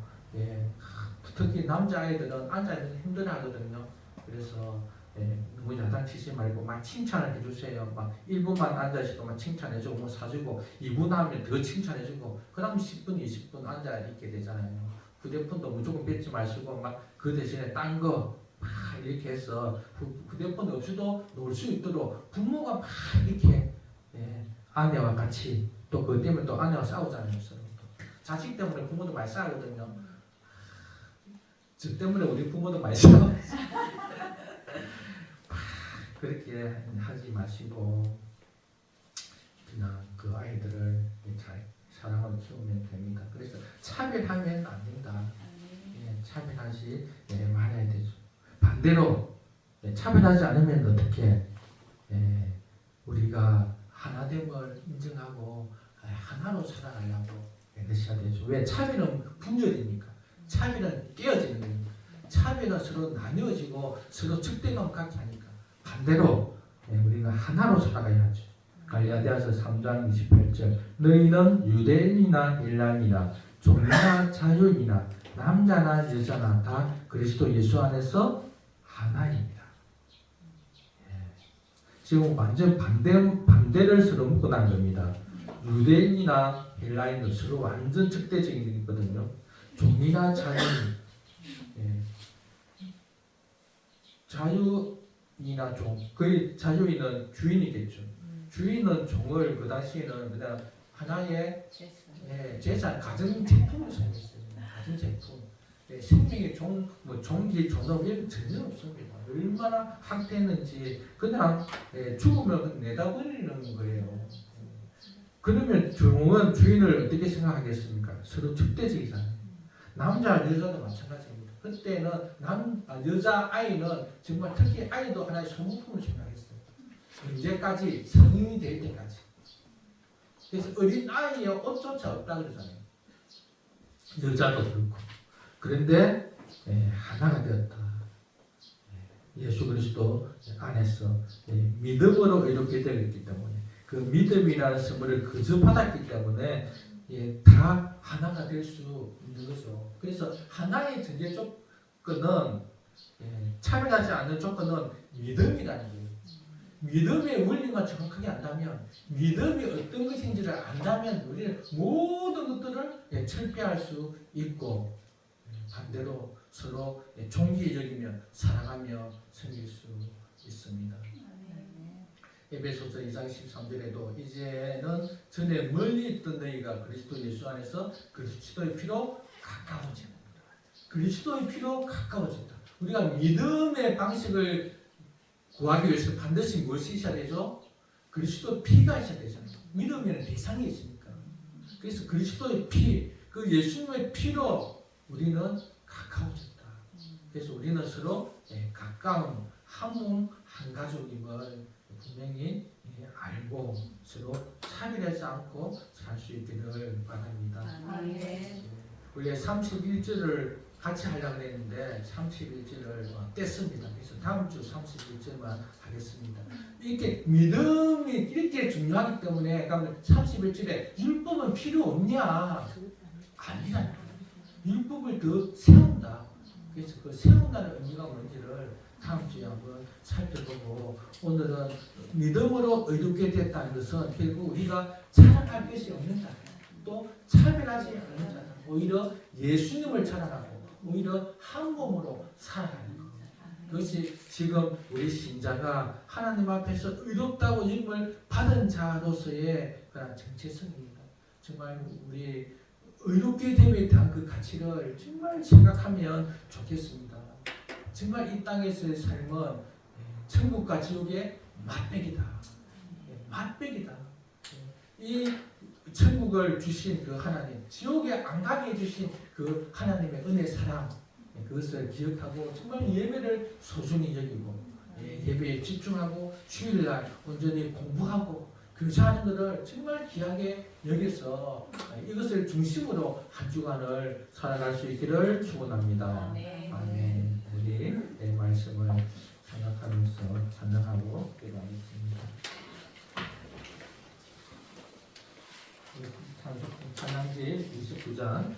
특히 남자아이들은 앉아있는 힘들어하거든요. 그래서 너무 야단치지 말고 막 칭찬을 해주세요. 막 1분만 앉아있고 막 칭찬해주고 뭐 사주고 2분 하면 더 칭찬해주고 그 다음 10분 20분 앉아있게 되잖아요. 휴대폰도 무조건 뺏지 마시고 막 그 대신에 딴 거 막 이렇게 해서 휴대폰 없이도 놀 수 있도록 부모가 막 이렇게 아내와 같이 또 그것 때문에 또 아내와 싸우잖아요. 서로. 자식 때문에 부모도 많이 싸우거든요. 저 때문에 우리 부모도 많이 싸워요. 그렇게 하지 마시고 그냥 그 아이들을 잘 사랑하고 키우면 됩니다. 그래서 차별하면 안 된다. 차별하지 말아야 되죠. 반대로 차별하지 않으면 어떻게 우리가 하나됨을 인정하고 하나로 살아가려고 애쓰셔야 되죠. 왜? 차별은 분열이니까. 차별은 깨어지는 거니까. 차별은 서로 나뉘어지고 서로 적대감 갖게 하니까. 반대로 우리는 하나로 살아가야 하죠. 갈라디아서 3장 28절 너희는 유대인이나 헬라인이나 종이나 자유인이나 남자나 여자나 다 그리스도 예수 안에서 하나입니다. 지금 완전 반대를 서로 묶어놓은 겁니다. 유대인이나 헬라인은 서로 완전 적대적인 게 있거든요. 종이나 자유인, 자유인이나 종, 거의 자유인은 주인이겠죠. 주인은 종을 그 당시에는 그냥 하나의 재산, 가정 제품으로 사용했어요. 가정 제품. 생명의 종, 뭐 종기, 존엄 이런 전혀 없습니다. 얼마나 학대했는지 그냥 죽으면 내다버리는 거예요. 그러면 종은 주인을 어떻게 생각하겠습니까? 서로 적대적이잖아요. 남자, 여자도 마찬가지입니다. 그때는 여자 아이는 정말 특히 아이도 하나의 소모품을 생각했어요. 언제까지? 성인이 될 때까지. 그래서 어린 아이의 옷조차 없다 그러잖아요. 여자도 그렇고. 그런데 하나가 되었다. 예수 그리스도 안에서 믿음으로 이렇게 되었기 때문에 그 믿음이라는 선물을 그저 받았기 때문에 다 하나가 될 수 있는 거죠. 그래서 하나의 전제 조건은 차별하지 않는 조건은 믿음이라는 거예요. 믿음의 원리만 정확하게 안다면 믿음이 어떤 것인지를 안다면 우리는 모든 것들을 철폐할 수 있고 반대로 서로 존귀적이며 사랑하며 섬길 수 있습니다. 에베소서 2장 13절에도 이제는 전에 멀리 있던 너희가 그리스도 예수 안에서 그리스도의 피로 가까워집니다. 그리스도의 피로 가까워진다. 우리가 믿음의 방식을 구하기 위해서 반드시 무엇이 있어야 되죠? 그리스도의 피가 있어야 되잖아요. 믿음에는 대상이 있으니까. 그래서 그리스도의 피, 그 예수님의 피로 우리는 가까워졌다. 그래서 우리는 서로 가까운 한 몸 한 가족임을 분명히 알고 서로 차별하지 않고 살 수 있기를 바랍니다. 아멘. 우리 31절을 같이 하려고 했는데 31절을 뗐습니다. 그래서 다음 주 31절만 하겠습니다. 이렇게 믿음이 이렇게 중요하기 때문에 그러면 31절에 율법은 필요 없냐? 아니라는 거예요. 율법을 더 세운다. 그래서 그 세운다는 의미가 뭔지를 다음 주에 한번 살펴보고, 오늘은 믿음으로 의롭게 됐다는 것은 결국 우리가 자랑할 것이 없는 자다. 또 차별하지 않는 자다. 오히려 예수님을 자랑하고 오히려 한 몸으로 살아가는 것. 그것이 지금 우리 신자가 하나님 앞에서 의롭다고 이름을 받은 자로서의 그런 정체성입니다. 정말 우리 의롭게 됨에 대한 그 가치를 정말 생각하면 좋겠습니다. 정말 이 땅에서의 삶은 천국과 지옥의 맛배기다. 맛배기다. 이 천국을 주신 그 하나님, 지옥에 안 가게 해주신 그 하나님의 은혜 사랑, 그것을 기억하고 정말 예배를 소중히 여기고 예배에 집중하고 주일날 온전히 공부하고 교제하는 것을 정말 귀하게 여기서 이것을 중심으로 한 주간을 살아갈 수 있기를 축원합니다. 아멘. 우리 말씀을 생각하면서 찬양하고 기도하겠습니다. 찬양지 29장.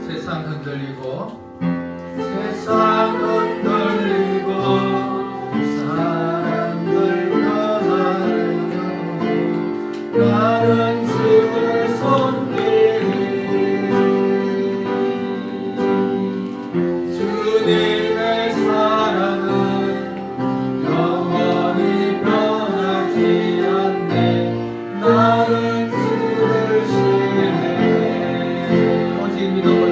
세상 흔들리고 세상 흔들리고 사람들 변하려 나는 주를 섬기리 주님의 사랑은 영원히 변하지 않네 나는 주를 신뢰해 오직 믿어요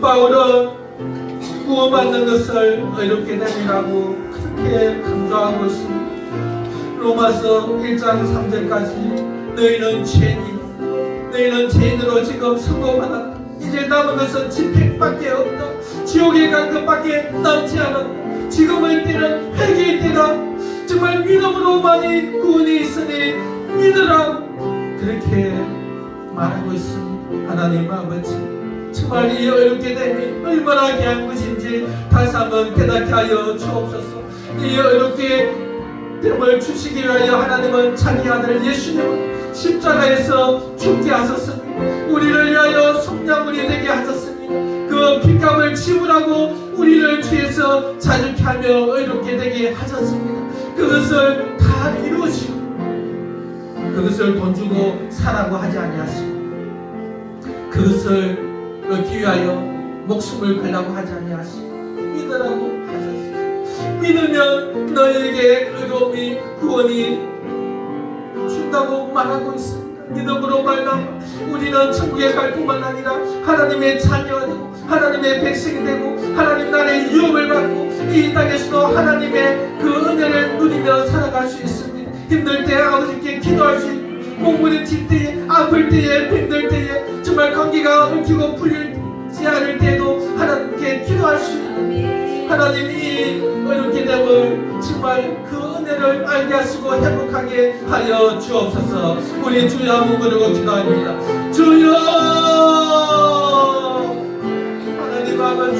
바울은 구원받는 것을 어렵게 됨이라고 그렇게 강조하고 있습니다. 로마서 1장 3절까지 너희는 죄인으로 지금 선고받았다. 이제 남은 것은 집행밖에 없다. 지옥에 간 것밖에 남지 않았다. 지금의 때는 회개의 때다. 정말 믿음으로만이 구원이 있으니 믿으라. 그렇게 말하고 있습니다. 하나님 아버지, 정말 이 어렵게 됨이 얼마나 귀한 것인지 다시 한번 깨닫게 하여 주옵소서. 이 어렵게 됨을 주시기 위하여 하나님은 자기 아들 예수님을 십자가에서 죽게 하셨습니다. 우리를 위하여 속량물이 되게 하셨습니다. 그 핏값을 지불하고 우리를 죄에서 자유케 하며 의롭게 되게 하셨습니다. 그것을 다 이루시고 그것을 돈 주고 사라고 하지 아니하시고 그것을 얻기 위하여 목숨을 걸라고 하지 아니하시고 믿으라고 하셨습니다. 믿으면 너에게 의로움이 구원이 준다고 말하고 있습니다. 믿음으로 말하면 우리는 천국에 갈 뿐만 아니라 하나님의 자녀가 되고 하나님의 백성이 되고 하나님 나라의 유업을 받고 이 땅에서도 하나님의 그 은혜를 누리며 살아갈 수 있습니다. 힘들 때 아버지께 기도할 수 있고 몸부림칠 때에 아플 때에 힘들 때에 정말 감기가 엉키고 풀리지 않을 때에도 하나님께 기도할 수 있는 하나님이 어렵게 됨을 정말 그 은혜를 알게 하시고 행복하게 하여 주옵소서. 우리 주여 한번 부르고 기도합니다. 주여 하나님 아버지,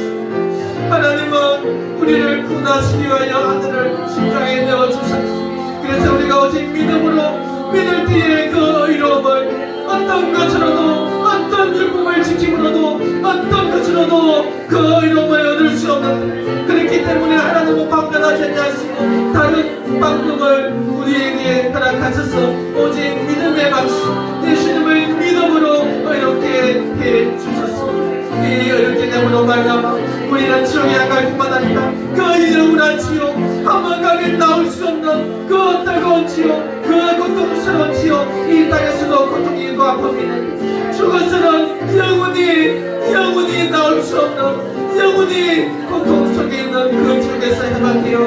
하나님은 우리를 구원하시기 위하여 아들을 십자가에 내어주셨습니다. 그래서 우리가 오직 믿음으로 믿을 때에 그 의로움을 어떤 것으로도 어떤 율법을 지킴으로도 어떤 것으로도 그 의로움을 얻을 수 없는, 그렇기 때문에 하나님은 방관하지 않으시고 다른 방법을 우리에게 허락하셔서 오직 믿음의 방식 예수님을 믿음으로 의롭게 해주셨습니다. 이 의롭게 됨으로 말미암아 우리는 지옥에 안 갈 뿐만 아니라 그 영원한 지옥, 한번 가면 나올 수 없는 그 뜨거운 지옥, 그 고통스러운 지옥, 이 땅에서도 고통이 있고 아픔이 죽어서는 영원히 나올 수 없는 영원히 고통 속에 있는 그 지옥에서 해방되어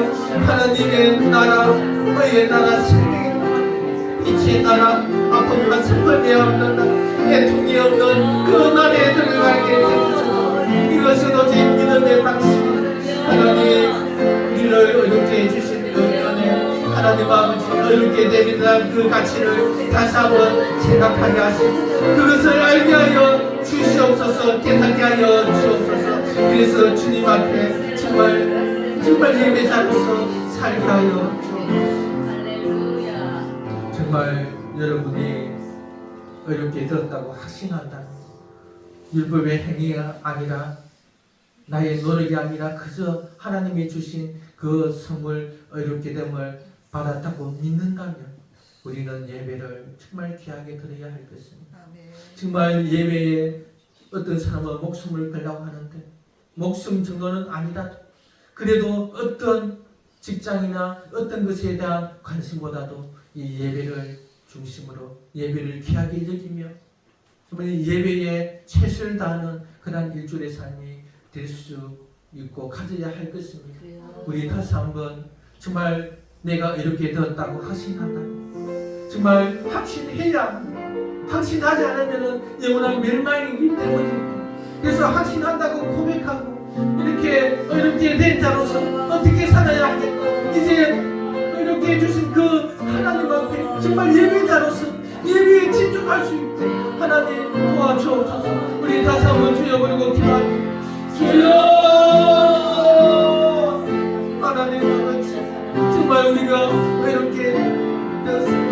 하나님의 나라, 의의 나라, 생명의 나라, 빛의 나라, 아픔과 슬픔이 없는 나라, 애통이 없는 그 나라에 들어가게 해주셔서 이것은 오직 믿음의 방식. 하나님 우리를 의롭게 해주신 그 은혜, 하나님 아버지 의롭게 되는 그 가치를 다시 한번 생각하게 하시고 그것을 알게 하여 주시옵소서. 깨닫게 하여 주옵소서. 그래서 주님 앞에 정말 예배자로서 살게 하여 주옵소서. 할렐루야. 정말 여러분이 어렵게 들었다고 확신한다면 율법의 행위가 아니라 나의 노력이 아니라 그저 하나님이 주신 그 선물 어렵게 됨을 받았다고 믿는다면 우리는 예배를 정말 귀하게 드려야 할 것입니다. 정말 예배에 어떤 사람은 목숨을 걸라고 하는데 목숨 정도는 아니다. 그래도 어떤 직장이나 어떤 것에 대한 관심보다도 이 예배를 중심으로 예배를 귀하게 여기며 정말 예배에 최선을 다하는 그런 일주일의 삶이 될 수 있고 가져야 할 것입니다. 우리 다시 한번 정말 내가 이렇게 되었다고 확신한다. 정말 확신해야, 확신하지 않으면 영원한 멸망이기 때문입니다. 그래서 확신한다고 고백하고 이렇게 어렵게 된 자로서 어떻게 살아야 하겠다. 이제 이렇게 해주신 그 하나님 앞에 정말 예배자로서 예배에 집중할 수 있게 하나님 도와주옵소서. 우리 다시 한번 주여 부르고 기도합니다. 주여 하나님 아버지, 정말 우리가 이렇게 되었습니다.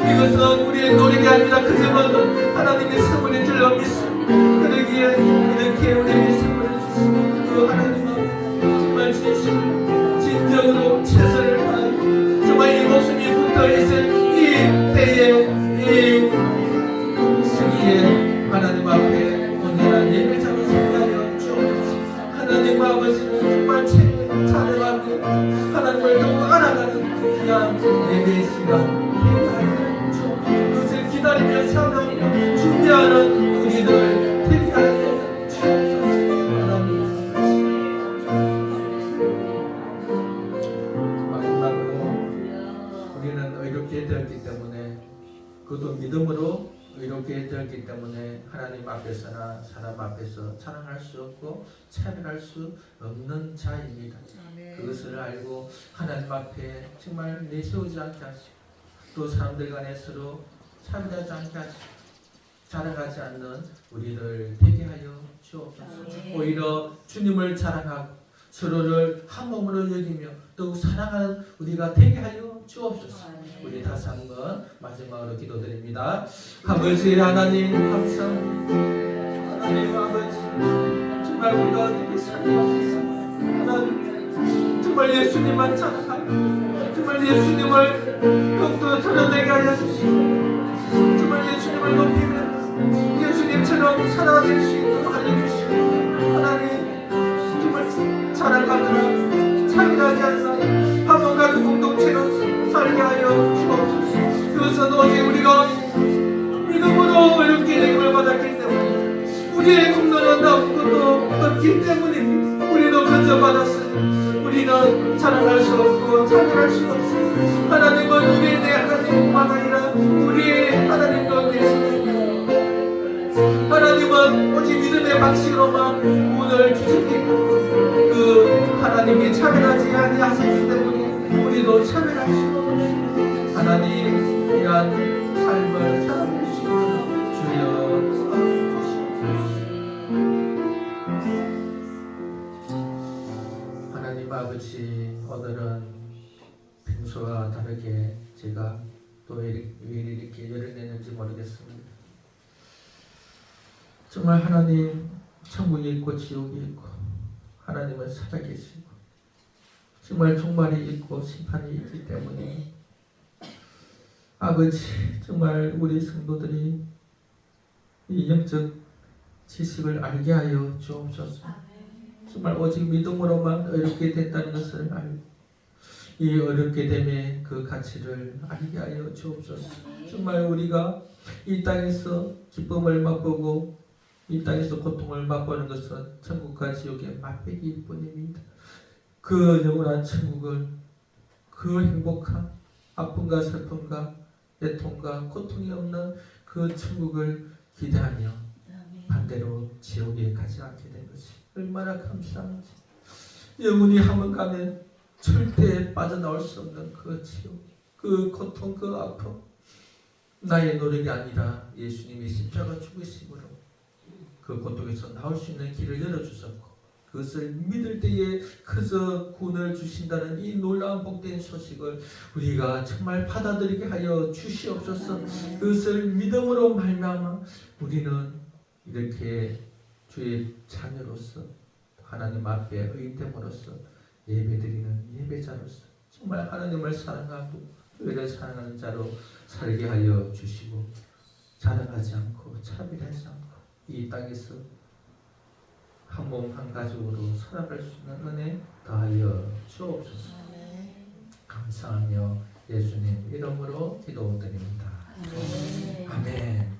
이것은 우리의 노력이 아니라 그저마다 하나님의 선물인 줄로 믿습니다. 그러기에 이렇게 우리에게 선물을 주시고 그 하나님 앞에 정말 진심으로 진정으로 최선을 다하여 정말 이 목숨이 붙어있을 이 때에 이 시기에 하나님 앞에 언제나 예배자로 서하여 주옵소서. 하나님 아버지는 정말 찬양하며 하나님을 더욱 알아가는 귀한 예배의 시간 그것을 기다리며 사랑하며 준비하는 우리들 되게 하소서. 앞에서 자랑할 수 없고 차별할 수 없는 자입니다. 아멘. 그것을 알고 하나님 앞에 정말 내세우지 않게 하시고 또 사람들 간에 서로 차별하지 않게 하시고 자랑하지 않는 우리를 되게 하여 주옵소서. 오히려 주님을 자랑하고 서로를 한 몸으로 여기며 더욱 사랑하는 우리가 되게 하여 주옵소서. 우리 다시 한번 마지막으로 기도드립니다. 아버지 하나님 감사합니다. 하나님 아버지 정말 우리가 어떻게 살아갑니까? 하나님 정말 예수님만 자랑하고 정말 예수님을 더욱더 드러내게 하여 주시고 정말 예수님을 높이며 예수님처럼 살아갈 수 있도록 알려주시고 하나님 정말 자랑하느라 차별하지 않는 한번 가족 공동체로 살게 하여 주옵소서. 그것은 오직 우리가 믿음으로 어렵게 내림을 받았기 때문에 우리의 공로는 아무것도 없기 때문에 우리도 건져받았으니 우리는 자랑할 수 없고 차별할 수 없으니 하나님은 우리의 내 하나님뿐만 아니라 우리의 하나님도 되시니 하나님은 오직 믿음의 방식으로만 구원을 주시고 그 하나님이 차별하지 아니하시기 때문에 우리도 차별할 수 없습니다. 하나님 이러한 삶을 살아갈 수 있는 주여 하나님 아버지 오늘은 평소와 다르게 제가 또 왜 이렇게 열을 내는지 모르겠습니다. 정말 하나님 천국이 있고 지옥이 있고 하나님은 살아계시고 정말 종말이 있고 심판이 있기 때문에 아버지 정말 우리 성도들이 이 영적 지식을 알게 하여 주옵소서. 정말 오직 믿음으로만 어렵게 됐다는 것을 알고 이 어렵게 됨의 그 가치를 알게 하여 주옵소서. 정말 우리가 이 땅에서 기쁨을 맛보고 이 땅에서 고통을 맛보는 것은 천국과 지옥의 맛배기일 뿐입니다. 그 영원한 천국을 그 행복한 아픔과 슬픔과 애통과 고통이 없는 그 천국을 기대하며 반대로 지옥에 가지 않게 된 것이 얼마나 감사한지. 영원히 한번 가면 절대 빠져나올 수 없는 그 지옥, 그 고통, 그 아픔 나의 노력이 아니라 예수님이 십자가 죽으심으로 그 고통에서 나올 수 있는 길을 열어주셨고 그것을 믿을 때에 그저 구원을 주신다는 이 놀라운 복된 소식을 우리가 정말 받아들이게 하여 주시옵소서. 그것을 믿음으로 말미암아 우리는 이렇게 주의 자녀로서 하나님 앞에 의인됨으로써 예배드리는 예배자로서 정말 하나님을 사랑하고 교회를 사랑하는 자로 살게 하여 주시고 자랑하지 않고 차별하지 않고 이 땅에서 한 몸 한 가족으로 살아갈 수 있는 은혜 더하여 주옵소서. 감사하며 예수님 이름으로 기도드립니다. 아멘.